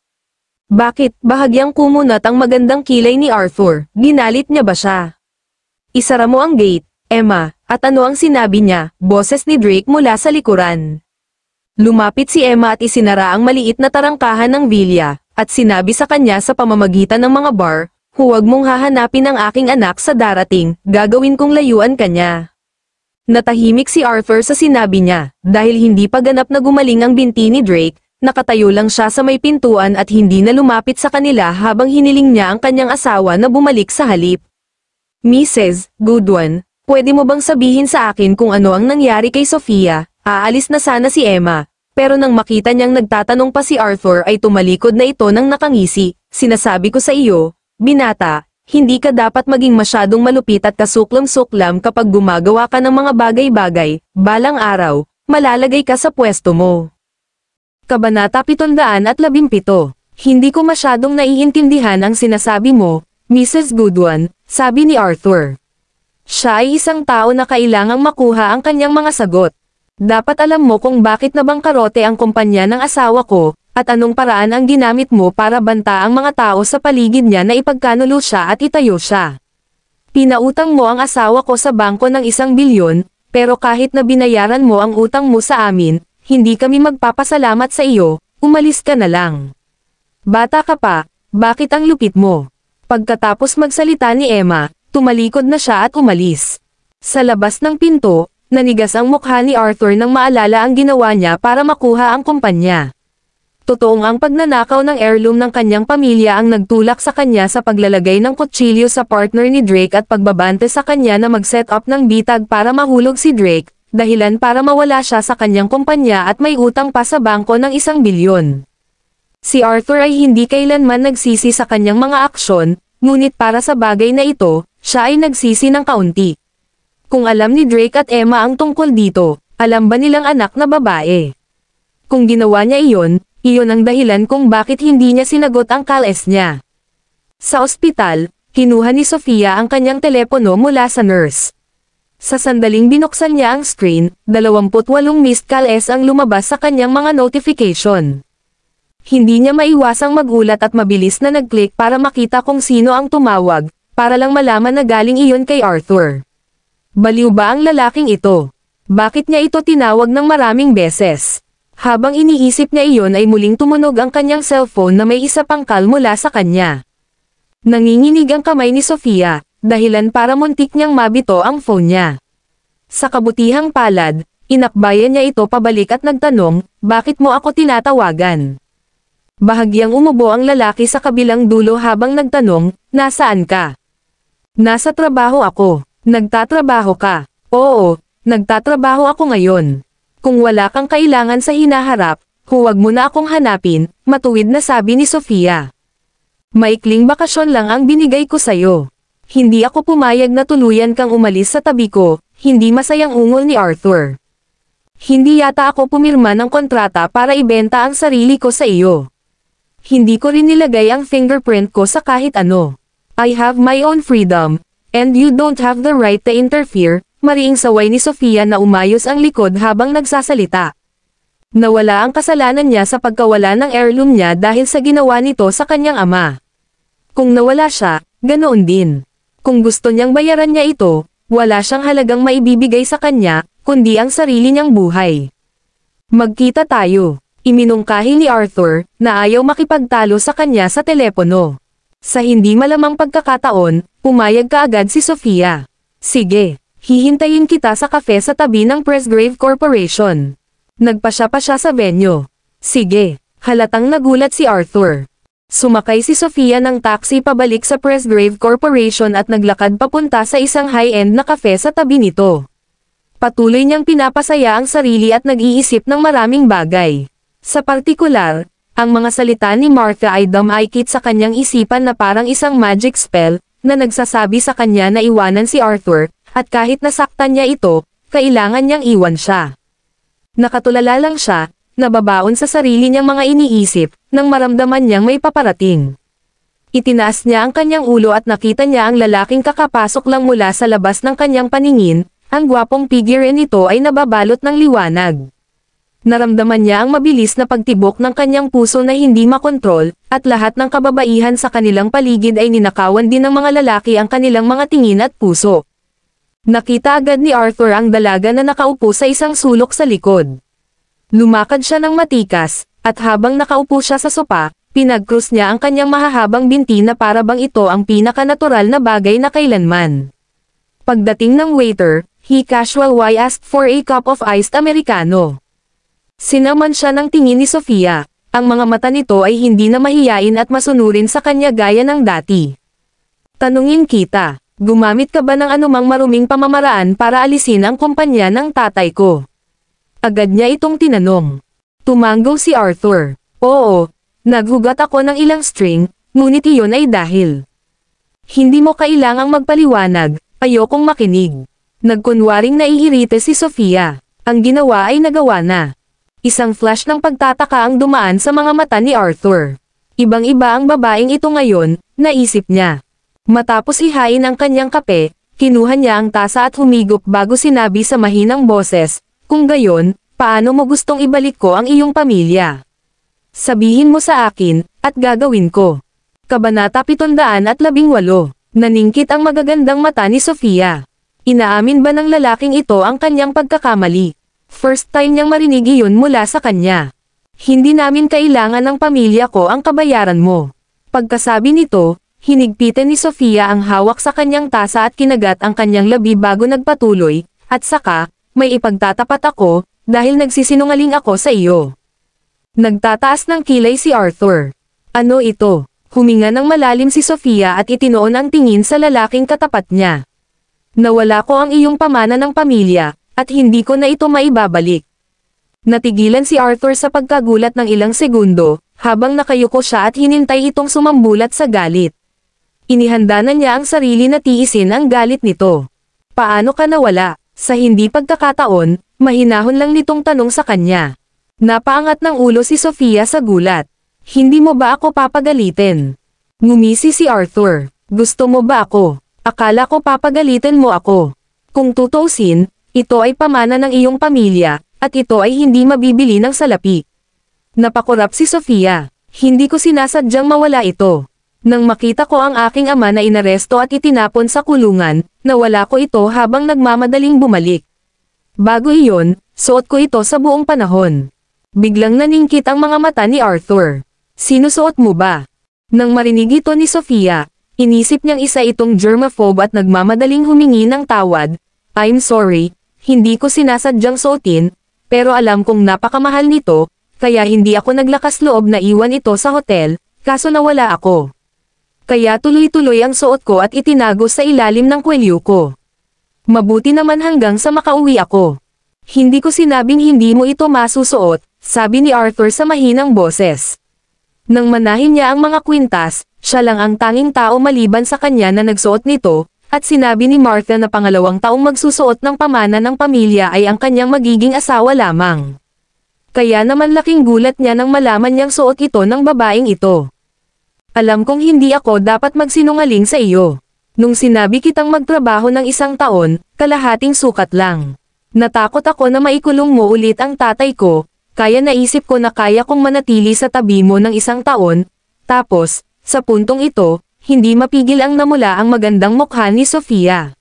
Bakit, bahagyang kumunat ang magandang kilay ni Arthur, ginalit niya ba siya? Isara mo ang gate, Emma, at ano ang sinabi niya, boses ni Drake mula sa likuran. Lumapit si Emma at isinara ang maliit na tarangkahan ng villa, at sinabi sa kanya sa pamamagitan ng mga bar, huwag mong hahanapin ang aking anak sa darating, gagawin kong layuan kanya. Natahimik si Arthur sa sinabi niya, dahil hindi pa ganap na gumaling ang binti ni Drake, nakatayo lang siya sa may pintuan at hindi na lumapit sa kanila habang hiniling niya ang kanyang asawa na bumalik sa halip. Mrs. Goodwin, pwede mo bang sabihin sa akin kung ano ang nangyari kay Sofia? Aalis na sana si Emma, pero nang makita niyang nagtatanong pa si Arthur ay tumalikod na ito ng nakangisi. Sinasabi ko sa iyo, binata, hindi ka dapat maging masyadong malupit at kasuklam-suklam kapag gumagawa ka ng mga bagay-bagay, balang araw, malalagay ka sa pwesto mo. Kabanata 717. Hindi ko masyadong naiintindihan ang sinasabi mo, Mrs. Goodwin, sabi ni Arthur. Siya ay isang tao na kailangang makuha ang kanyang mga sagot. Dapat alam mo kung bakit nabangkarote ang kumpanya ng asawa ko, at anong paraan ang ginamit mo para banta ang mga tao sa paligid niya na ipagkanulo siya at itayo siya. Pinautang mo ang asawa ko sa bangko ng 1 bilyon, pero kahit na binayaran mo ang utang mo sa amin, hindi kami magpapasalamat sa iyo, umalis ka na lang. Bata ka pa, bakit ang lupit mo? Pagkatapos magsalita ni Emma, tumalikod na siya at umalis. Sa labas ng pinto, nanigas ang mukha ni Arthur nang maalala ang ginawa niya para makuha ang kumpanya. Totoong ang pagnanakaw ng heirloom ng kanyang pamilya ang nagtulak sa kanya sa paglalagay ng kutsilyo sa partner ni Drake at pagbabante sa kanya na mag-set up ng bitag para mahulog si Drake, dahilan para mawala siya sa kanyang kumpanya at may utang pa sa bangko ng 1 bilyon. Si Arthur ay hindi kailanman nagsisi sa kanyang mga aksyon, ngunit para sa bagay na ito, siya ay nagsisi ng kaunti. Kung alam ni Drake at Emma ang tungkol dito, alam ba nilang anak na babae? Kung ginawa niya iyon ang dahilan kung bakit hindi niya sinagot ang calls niya. Sa ospital, kinuha ni Sofia ang kanyang telepono mula sa nurse. Sa sandaling binuksan niya ang screen, 28 missed calls ang lumabas sa kanyang mga notification. Hindi niya maiwasang magulat at mabilis na nag-click para makita kung sino ang tumawag, para lang malaman na galing iyon kay Arthur. Baliw ba ang lalaking ito? Bakit niya ito tinawag ng maraming beses? Habang iniisip niya iyon ay muling tumunog ang kanyang cellphone na may isa pang call mula sa kanya. Nanginginig ang kamay ni Sofia, dahilan para muntik niyang mabito ang phone niya. Sa kabutihang palad, inakbayan niya ito pabalik at nagtanong, bakit mo ako tinatawagan? Bahagyang umubo ang lalaki sa kabilang dulo habang nagtanong, nasaan ka? Nasa trabaho ako. Nagtatrabaho ka? Oo, nagtatrabaho ako ngayon. Kung wala kang kailangan sa hinaharap, huwag mo na akong hanapin, matuwid na sabi ni Sofia. Maikling bakasyon lang ang binigay ko sa'yo. Hindi ako pumayag na tuluyan kang umalis sa tabi ko, hindi masayang ungol ni Arthur. Hindi yata ako pumirma ng kontrata para ibenta ang sarili ko sa iyo. Hindi ko rin nilagay ang fingerprint ko sa kahit ano. I have my own freedom, and you don't have the right to interfere, mariing saway ni Sofia na umayos ang likod habang nagsasalita. Nawala ang kasalanan niya sa pagkawala ng heirloom niya dahil sa ginawa nito sa kanyang ama. Kung nawala siya, ganoon din. Kung gusto niyang bayaran niya ito, wala siyang halagang maibibigay sa kanya, kundi ang sarili niyang buhay. Magkita tayo. Iminungkahi ni Arthur, na ayaw makipagtalo sa kanya sa telepono. Sa hindi malamang pagkakataon, pumayag kaagad si Sofia. Sige, hihintayin kita sa kafe sa tabi ng Presgrave Corporation. Nagpasya pa siya sa venue. Sige, halatang nagulat si Arthur. Sumakay si Sofia ng taxi pabalik sa Presgrave Corporation at naglakad papunta sa isang high-end na kafe sa tabi nito. Patuloy niyang pinapasaya ang sarili at nag-iisip ng maraming bagay. Sa partikular, ang mga salita ni Martha ay dumaikit sa kanyang isipan na parang isang magic spell, na nagsasabi sa kanya na iwanan si Arthur, at kahit nasaktan niya ito, kailangan niyang iwan siya. Nakatulala lang siya, nababaon sa sarili niyang mga iniisip, nang maramdaman niyang may paparating. Itinaas niya ang kanyang ulo at nakita niya ang lalaking kakapasok lang mula sa labas ng kanyang paningin, ang gwapong figure nito ay nababalot ng liwanag. Naramdaman niya ang mabilis na pagtibok ng kanyang puso na hindi makontrol, at lahat ng kababaihan sa kanilang paligid ay ninakawan din ng mga lalaki ang kanilang mga tingin at puso. Nakita agad ni Arthur ang dalaga na nakaupo sa isang sulok sa likod. Lumakad siya ng matikas, at habang nakaupo siya sa sopa, pinag-cross niya ang kanyang mahahabang binti na para bang ito ang pinaka-natural na bagay na kailanman. Pagdating ng waiter, he casually asked for a cup of iced Americano. Sinaman siya ng tingin ni Sofia. Ang mga mata nito ay hindi na mahiyain at masunurin sa kanya gaya ng dati. Tanungin kita, gumamit ka ba ng anumang maruming pamamaraan para alisin ang kumpanya ng tatay ko? Agad niya itong tinanong. Tumanggo si Arthur. Oo, naghugat ako ng ilang string, ngunit iyon ay dahil. Hindi mo kailangang magpaliwanag, ayokong makinig. Nagkunwaring naiirite si Sofia. Ang ginawa ay nagawa na. Isang flash ng pagtataka ang dumaan sa mga mata ni Arthur. Ibang-iba ang babaeng ito ngayon, naisip niya. Matapos ihain ang kanyang kape, kinuha niya ang tasa at humigop bago sinabi sa mahinang boses, kung gayon, paano mo gustong ibalik ko ang iyong pamilya? Sabihin mo sa akin, at gagawin ko. Kabanata 718. Naningkit ang magagandang mata ni Sofia. Inaamin ba ng lalaking ito ang kanyang pagkakamali? First time niyang marinig iyon mula sa kanya. Hindi namin kailangan ng pamilya ko ang kabayaran mo. Pagkasabi nito, hinigpitan ni Sofia ang hawak sa kanyang tasa at kinagat ang kanyang labi bago nagpatuloy, at saka, may ipagtatapat ako, dahil nagsisinungaling ako sa iyo. Nagtataas ng kilay si Arthur. Ano ito? Huminga ng malalim si Sofia at itinoon ang tingin sa lalaking katapat niya. Nawala ko ang iyong pamana ng pamilya, at hindi ko na ito maibabalik. Natigilan si Arthur sa pagkagulat ng ilang segundo, habang nakayuko siya at hinintay itong sumambulat sa galit. Inihanda na niya ang sarili na tiisin ang galit nito. Paano ka nawala? Sa hindi pagkakataon, mahinahon lang nitong tanong sa kanya. Napaangat ng ulo si Sofia sa gulat. Hindi mo ba ako papagalitin? Ngumisi si Arthur. Gusto mo ba ako? Akala ko papagalitin mo ako. Kung tutuusin, ito ay pamana ng iyong pamilya, at ito ay hindi mabibili ng salapi. Napakurap si Sofia. Hindi ko sinasadyang mawala ito. Nang makita ko ang aking ama na inaresto at itinapon sa kulungan, nawala ko ito habang nagmamadaling bumalik. Bago iyon, suot ko ito sa buong panahon. Biglang naningkit ang mga mata ni Arthur. Sinusuot mo ba? Nang marinig ito ni Sofia, inisip niyang isa itong germaphobe at nagmamadaling humingi ng tawad. I'm sorry. Hindi ko sinasadyang suotin, pero alam kong napakamahal nito, kaya hindi ako naglakas loob na iwan ito sa hotel, kaso nawala ako. Kaya tuloy-tuloy ang suot ko at itinago sa ilalim ng kwelyo ko. Mabuti naman hanggang sa makauwi ako. Hindi ko sinabing hindi mo ito masusuot, sabi ni Arthur sa mahinang boses. Nang manahin niya ang mga kwintas, siya lang ang tanging tao maliban sa kanya na nagsuot nito, at sinabi ni Martha na pangalawang taong magsusuot ng pamana ng pamilya ay ang kanyang magiging asawa lamang. Kaya naman laking gulat niya nang malaman niyang suot ito ng babaeng ito. Alam kong hindi ako dapat magsinungaling sa iyo. Nung sinabi kitang magtrabaho ng 1 taon, kalahating sukat lang. Natakot ako na maikulong mo ulit ang tatay ko, kaya naisip ko na kaya kong manatili sa tabi mo ng 1 taon, tapos, sa puntong ito, hindi mapigil ang namula ang magandang mukha ni Sofia.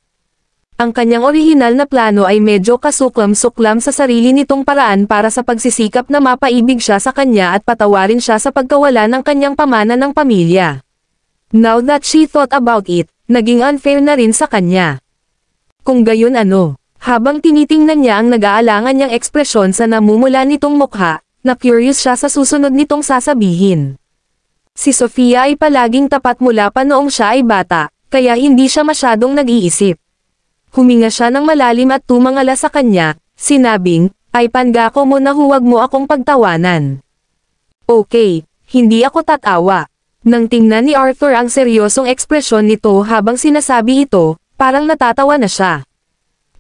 Ang kanyang orihinal na plano ay medyo kasuklam-suklam sa sarili nitong paraan para sa pagsisikap na mapaibig siya sa kanya at patawarin siya sa pagkawala ng kanyang pamana ng pamilya. Now that she thought about it, naging unfair na rin sa kanya. Kung gayon ano, habang tinitingnan niya ang nag-aalangan niyang ekspresyon sa namumula nitong mukha, na curious siya sa susunod nitong sasabihin. Si Sofia ay palaging tapat mula pa noong siya ay bata, kaya hindi siya masyadong nag-iisip. Huminga siya ng malalim at tumangala sa kanya, sinabing, ay pangako mo na huwag mo akong pagtawanan. Okay, hindi ako tatawa. Nang tingnan ni Arthur ang seryosong ekspresyon nito habang sinasabi ito, parang natatawa na siya.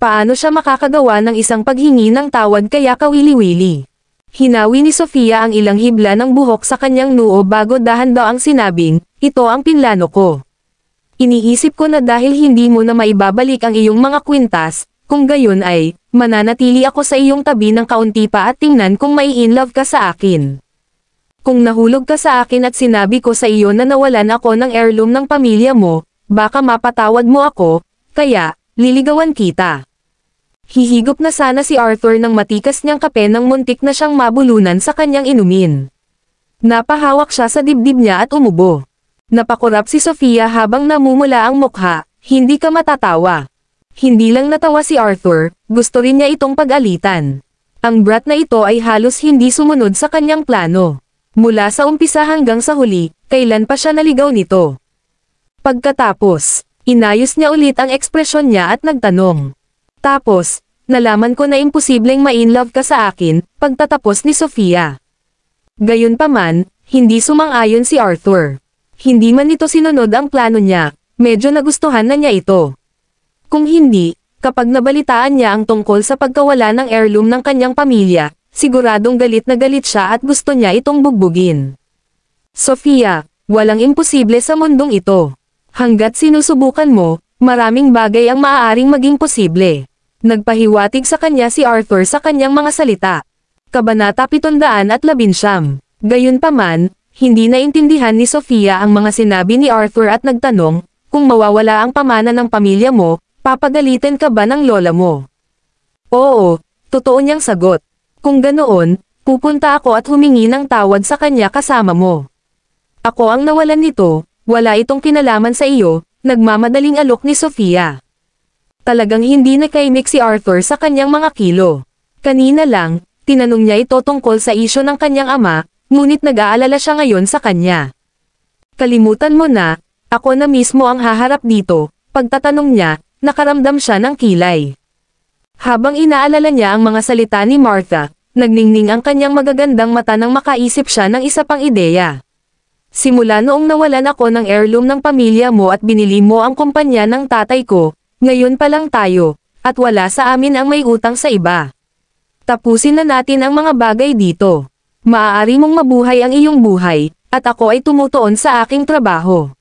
Paano siya makakagawa ng isang paghingi ng tawad kaya kawili-wili? Hinawi ni Sofia ang ilang hibla ng buhok sa kanyang noo bago dahan-dahang sinabing, ito ang pinlano ko. Iniisip ko na dahil hindi mo na maibabalik ang iyong mga kwintas, kung gayon ay, mananatili ako sa iyong tabi ng kaunti pa at tingnan kung may in love ka sa akin. Kung nahulog ka sa akin at sinabi ko sa iyo na nawalan ako ng heirloom ng pamilya mo, baka mapatawad mo ako, kaya, liligawan kita. Hihigop na sana si Arthur ng matikas niyang kape nang muntik na siyang mabulunan sa kanyang inumin. Napahawak siya sa dibdib niya at umubo. Napakurap si Sofia habang namumula ang mukha, hindi ka matatawa. Hindi lang natawa si Arthur, gusto rin niya itong pag-alitan. Ang brat na ito ay halos hindi sumunod sa kanyang plano. Mula sa umpisa hanggang sa huli, kailan pa siya naligaw nito. Pagkatapos, inayos niya ulit ang ekspresyon niya at nagtanong. Tapos, nalaman ko na imposibleng ma-inlove ka sa akin, pagtatapos ni Sofia. Gayunpaman, hindi sumang-ayon si Arthur. Hindi man ito sinunod ang plano niya, medyo nagustuhan na niya ito. Kung hindi, kapag nabalitaan niya ang tungkol sa pagkawala ng heirloom ng kanyang pamilya, siguradong galit na galit siya at gusto niya itong bugbugin. Sofia, walang imposible sa mundong ito. Hanggat sinusubukan mo, maraming bagay ang maaaring maging posible. Nagpahiwatig sa kanya si Arthur sa kanyang mga salita. Kabanata 719. Gayunpaman, hindi naintindihan ni Sofia ang mga sinabi ni Arthur at nagtanong, kung mawawala ang pamana ng pamilya mo, papagalitin ka ba ng lola mo? Oo, totoo niyang sagot. Kung ganoon, pupunta ako at humingi ng tawad sa kanya kasama mo. Ako ang nawalan nito, wala itong kinalaman sa iyo, nagmamadaling alok ni Sofia. Talagang hindi nakaimik si Arthur sa kanyang mga kilo. Kanina lang, tinanong niya ito tungkol sa isyo ng kanyang ama, ngunit nag-aalala siya ngayon sa kanya. Kalimutan mo na, ako na mismo ang haharap dito, pagtatanong niya, nakaramdam siya ng kilay. Habang inaalala niya ang mga salita ni Martha, nagningning ang kanyang magagandang mata nang makaisip siya ng isa pang ideya. Simula noong nawalan ako ng heirloom ng pamilya mo at binili mo ang kumpanya ng tatay ko, ngayon pa lang tayo, at wala sa amin ang may utang sa iba. Tapusin na natin ang mga bagay dito. Maaari mong mabuhay ang iyong buhay, at ako ay tumutuon sa aking trabaho.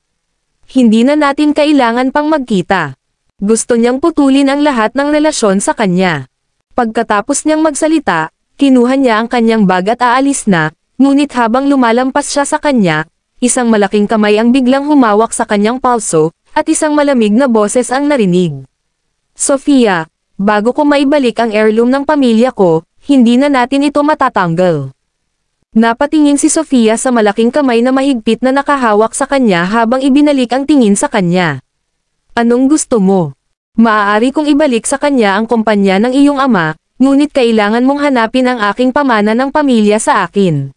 Hindi na natin kailangan pang magkita. Gusto niyang putulin ang lahat ng relasyon sa kanya. Pagkatapos niyang magsalita, kinuha niya ang kanyang bag at aalis na, ngunit habang lumalampas siya sa kanya, isang malaking kamay ang biglang humawak sa kanyang palso, at isang malamig na boses ang narinig. Sofia, bago ko maibalik ang heirloom ng pamilya ko, hindi na natin ito matatanggal. Napatingin si Sofia sa malaking kamay na mahigpit na nakahawak sa kanya habang ibinalik ang tingin sa kanya. Anong gusto mo? Maaari kong ibalik sa kanya ang kumpanya ng iyong ama, ngunit kailangan mong hanapin ang aking pamana ng pamilya sa akin.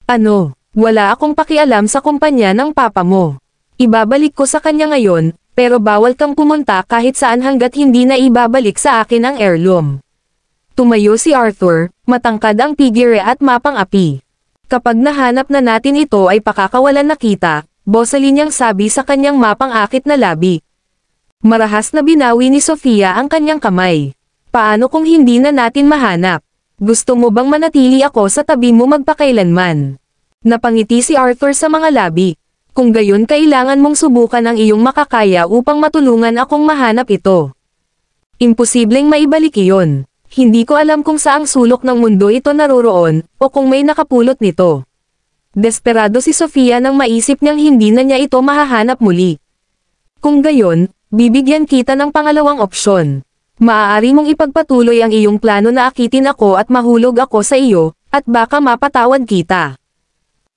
Ano? Wala akong pakialam sa kumpanya ng papa mo. Ibabalik ko sa kanya ngayon, pero bawal kang pumunta kahit saan hanggat hindi na ibabalik sa akin ang heirloom. Tumayo si Arthur, matangkad ang figure at mapang-api. Kapag nahanap na natin ito ay pakakawalan na kita, bosalin niyang sabi sa kanyang mapang-akit na labi. Marahas na binawi ni Sofia ang kanyang kamay. Paano kung hindi na natin mahanap? Gusto mo bang manatili ako sa tabi mo magpakailanman? Napangiti si Arthur sa mga labi. Kung gayon kailangan mong subukan ang iyong makakaya upang matulungan akong mahanap ito. Imposibleng maibalik iyon. Hindi ko alam kung saang sulok ng mundo ito naroroon, o kung may nakapulot nito. Desperado si Sofia nang maisip niyang hindi na niya ito mahahanap muli. Kung gayon, bibigyan kita ng pangalawang opsyon. Maaari mong ipagpatuloy ang iyong plano na akitin ako at mahulog ako sa iyo, at baka mapatawad kita.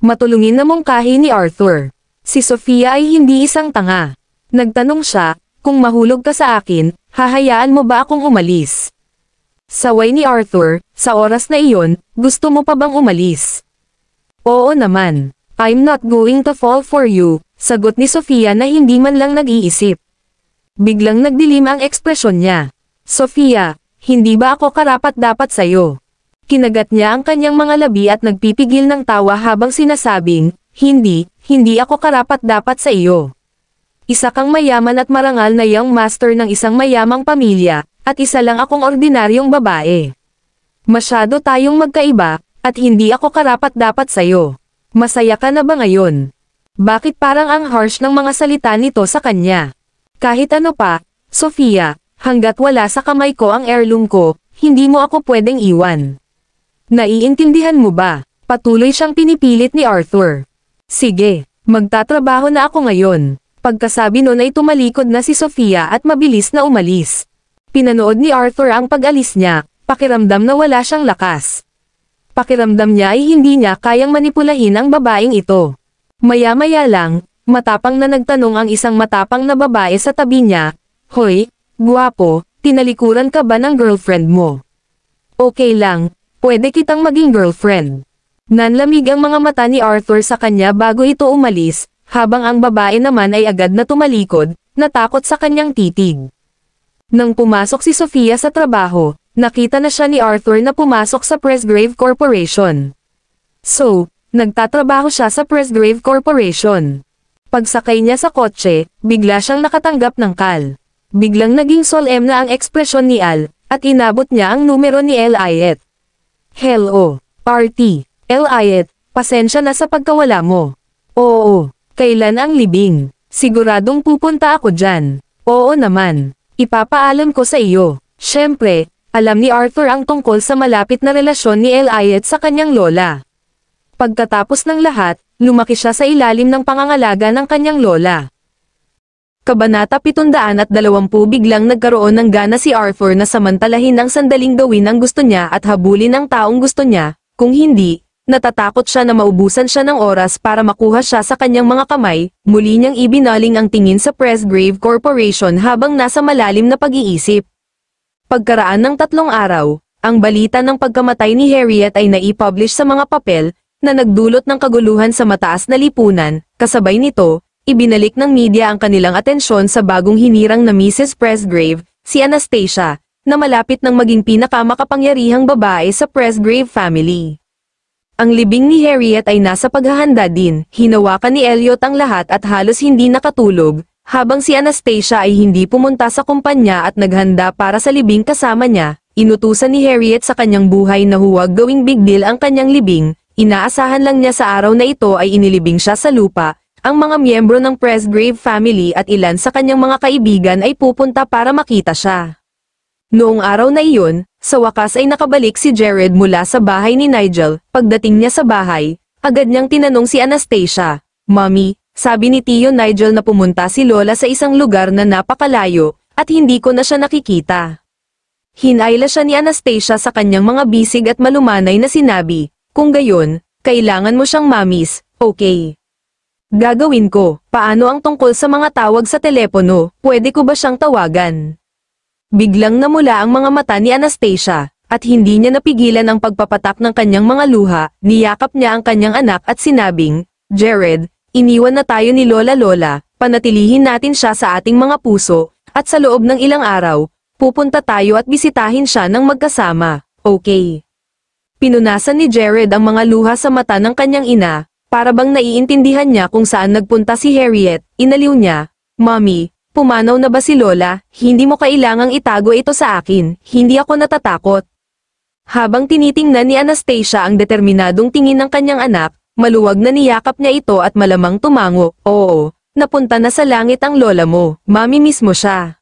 Matulungin na mungkahi ni Arthur. Si Sofia ay hindi isang tanga. Nagtanong siya, kung mahulog ka sa akin, hahayaan mo ba akong umalis? Saway ni Arthur, sa oras na iyon, gusto mo pa bang umalis? Oo naman. I'm not going to fall for you, sagot ni Sofia na hindi man lang nag-iisip. Biglang nagdilim ang ekspresyon niya. Sofia, hindi ba ako karapat-dapat sa'yo? Kinagat niya ang kanyang mga labi at nagpipigil ng tawa habang sinasabing, hindi ako karapat-dapat sa iyo. Isa kang mayaman at marangal na young master ng isang mayamang pamilya, at isa lang akong ordinaryong babae. Masyado tayong magkaiba, at hindi ako karapat-dapat sa'yo. Masaya ka na ba ngayon? Bakit parang ang harsh ng mga salita nito sa kanya? Kahit ano pa, Sofia, Hanggat wala sa kamay ko ang heirloom ko, hindi mo ako pwedeng iwan. Naiintindihan mo ba? Patuloy siyang pinipilit ni Arthur. Sige, magtatrabaho na ako ngayon. Pagkasabi nun ay tumalikod na si Sofia at mabilis na umalis. Pinanood ni Arthur ang pag-alis niya, pakiramdam na wala siyang lakas. Pakiramdam niya ay hindi niya kayang manipulahin ang babaeng ito. Maya-maya lang, matapang na nagtanong ang isang matapang na babae sa tabi niya, "Hoy, guwapo, tinalikuran ka ba ng girlfriend mo?" "Okay lang, pwede kitang maging girlfriend." Nanlamig ang mga mata ni Arthur sa kanya bago ito umalis, habang ang babae naman ay agad na tumalikod, natakot sa kanyang titig. Nang pumasok si Sofia sa trabaho, nakita na siya ni Arthur na pumasok sa Presgrave Corporation. So, nagtatrabaho siya sa Presgrave Corporation. Pagsakay niya sa kotse, bigla siyang nakatanggap ng call. Biglang naging solemn na ang ekspresyon ni Al, at inabot niya ang numero ni Elliot. "Hello, Party. Elliot, pasensya na sa pagkawala mo." "Oo, kailan ang libing? Siguradong pupunta ako dyan." "Oo naman, ipapaalam ko sa iyo." Siyempre, alam ni Arthur ang tungkol sa malapit na relasyon ni Elliot sa kanyang lola. Pagkatapos ng lahat, lumaki siya sa ilalim ng pangangalaga ng kanyang lola. Kabanata 720. Biglang nagkaroon ng gana si Arthur na samantalahin ang sandaling gawin ang gusto niya at habulin ang taong gusto niya, kung hindi, natatakot siya na maubusan siya ng oras para makuha siya sa kanyang mga kamay. Muli niyang ibinaling ang tingin sa Presgrave Corporation habang nasa malalim na pag-iisip. Pagkaraan ng 3 araw, ang balita ng pagkamatay ni Harriet ay naipublish sa mga papel, na nagdulot ng kaguluhan sa mataas na lipunan. Kasabay nito, ibinalik ng media ang kanilang atensyon sa bagong hinirang na Mrs. Presgrave, si Anastasia, na malapit ng maging pinakamakapangyarihang babae sa Presgrave family. Ang libing ni Harriet ay nasa paghahanda din, hinawakan ni Elliot ang lahat at halos hindi nakatulog, habang si Anastasia ay hindi pumunta sa kumpanya at naghanda para sa libing kasama niya. Inutusan ni Harriet sa kanyang buhay na huwag gawing big deal ang kanyang libing, inaasahan lang niya sa araw na ito ay inilibing siya sa lupa. Ang mga miyembro ng Presgrave family at ilan sa kanyang mga kaibigan ay pupunta para makita siya. Noong araw na iyon, sa wakas ay nakabalik si Jared mula sa bahay ni Nigel. Pagdating niya sa bahay, agad niyang tinanong si Anastasia, "Mommy, sabi ni Tio Nigel na pumunta si Lola sa isang lugar na napakalayo, at hindi ko na siya nakikita." Hinayla siya ni Anastasia sa kanyang mga bisig at malumanay na sinabi, "Kung gayon, kailangan mo siyang mamis, okay? Gagawin ko. Paano ang tungkol sa mga tawag sa telepono, pwede ko ba siyang tawagan?" Biglang namula ang mga mata ni Anastasia, at hindi niya napigilan ang pagpapatak ng kanyang mga luha. Niyakap niya ang kanyang anak at sinabing, "Jared, iniwan na tayo ni Lola, panatilihin natin siya sa ating mga puso, at sa loob ng ilang araw, pupunta tayo at bisitahin siya ng magkasama, okay?" Pinunasan ni Jared ang mga luha sa mata ng kanyang ina, para bang naiintindihan niya kung saan nagpunta si Harriet. Inaliw niya, "Mommy, pumanaw na ba si Lola? Hindi mo kailangang itago ito sa akin, hindi ako natatakot." Habang tinitingnan ni Anastasia ang determinadong tingin ng kanyang anak, maluwag na niyakap niya ito at malamang tumango, "Oo, napunta na sa langit ang lola mo, mamimiss mo siya."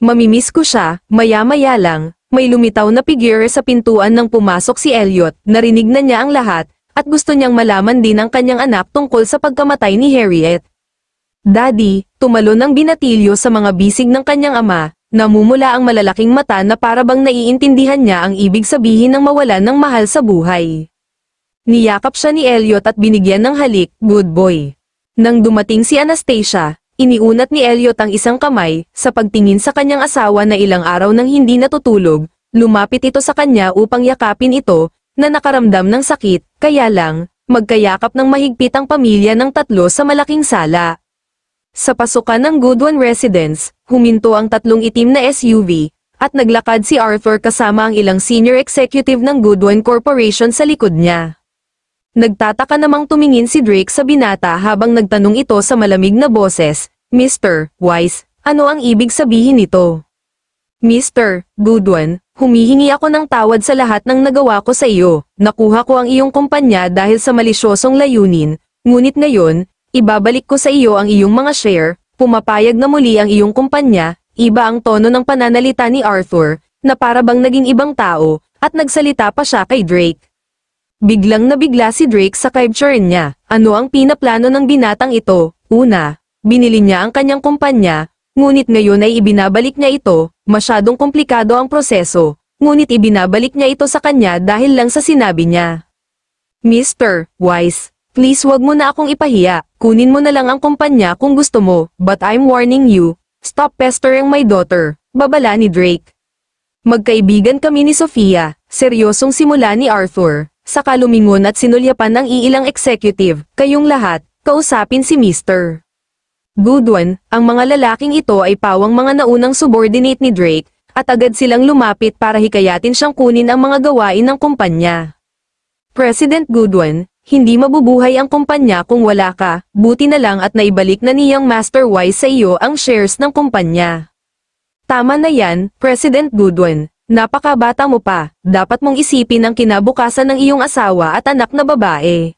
"Mamimiss ko siya." Maya-maya lang, may lumitaw na figure sa pintuan nang pumasok si Elliot. Narinig na niya ang lahat, at gusto niyang malaman din ang kanyang anak tungkol sa pagkamatay ni Harriet. "Daddy," tumalon ang binatilyo sa mga bisig ng kanyang ama, namumula ang malalaking mata na para bang naiintindihan niya ang ibig sabihin ng mawalan ng mahal sa buhay. Niyakap siya ni Elliot at binigyan ng halik, "Good boy." Nang dumating si Anastasia, iniunat ni Elliot ang isang kamay, sa pagtingin sa kanyang asawa na ilang araw nang hindi natutulog, lumapit ito sa kanya upang yakapin ito, na nakaramdam ng sakit, kaya lang, magkayakap ng mahigpit ang pamilya ng tatlo sa malaking sala. Sa pasukan ng Goodwin Residence, huminto ang 3 itim na SUV, at naglakad si Arthur kasama ang ilang senior executive ng Goodwin Corporation sa likod niya. Nagtataka namang tumingin si Drake sa binata habang nagtanong ito sa malamig na boses, "Mr. Wise, ano ang ibig sabihin nito?" "Mr. Goodwin, humihingi ako ng tawad sa lahat ng nagawa ko sa iyo. Nakuha ko ang iyong kumpanya dahil sa malisyosong layunin, ngunit ngayon, ibabalik ko sa iyo ang iyong mga share, pumapayag na muli ang iyong kumpanya, Iba ang tono ng pananalita ni Arthur, na para bang naging ibang tao, at nagsalita pa siya kay Drake. Biglang nabigla si Drake sa capture niya. Ano ang pinaplano ng binatang ito? Una, binili niya ang kanyang kumpanya, ngunit ngayon ay ibinabalik niya ito. Masyadong komplikado ang proseso, ngunit ibinabalik niya ito sa kanya dahil lang sa sinabi niya. Mr. Wise, please wag mo na akong ipahiya, kunin mo na lang ang kumpanya kung gusto mo, but I'm warning you, stop pestering my daughter, babala ni Drake. Magkaibigan kami ni Sofia, seryosong simula ni Arthur, saka lumingon at sinulyapan ng iilang executive, kayong lahat, kausapin si Mr. Goodwin. Ang mga lalaking ito ay pawang mga naunang subordinate ni Drake, at agad silang lumapit para hikayatin siyang kunin ang mga gawain ng kumpanya. President Goodwin, hindi mabubuhay ang kumpanya kung wala ka, buti na lang at naibalik na niyang Master Wise sa iyo ang shares ng kumpanya. Tama na yan, President Goodwin, napakabata mo pa, dapat mong isipin ang kinabukasan ng iyong asawa at anak na babae.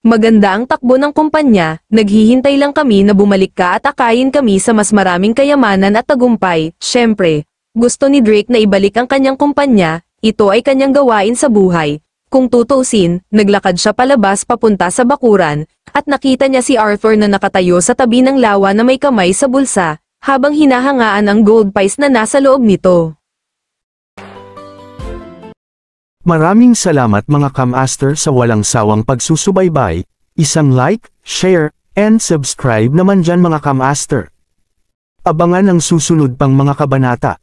Maganda ang takbo ng kumpanya, naghihintay lang kami na bumalik ka at akayin kami sa mas maraming kayamanan at tagumpay. Siyempre, gusto ni Drake na ibalik ang kanyang kumpanya, ito ay kanyang gawain sa buhay. Kung tutusin, naglakad siya palabas papunta sa bakuran, at nakita niya si Arthur na nakatayo sa tabi ng lawa na may kamay sa bulsa, habang hinahangaan ang gold piece na nasa loob nito. Maraming salamat mga Kamaster sa walang sawang pagsusubaybay, isang like, share, and subscribe naman dyan mga Kamaster. Abangan ang susunod pang mga kabanata.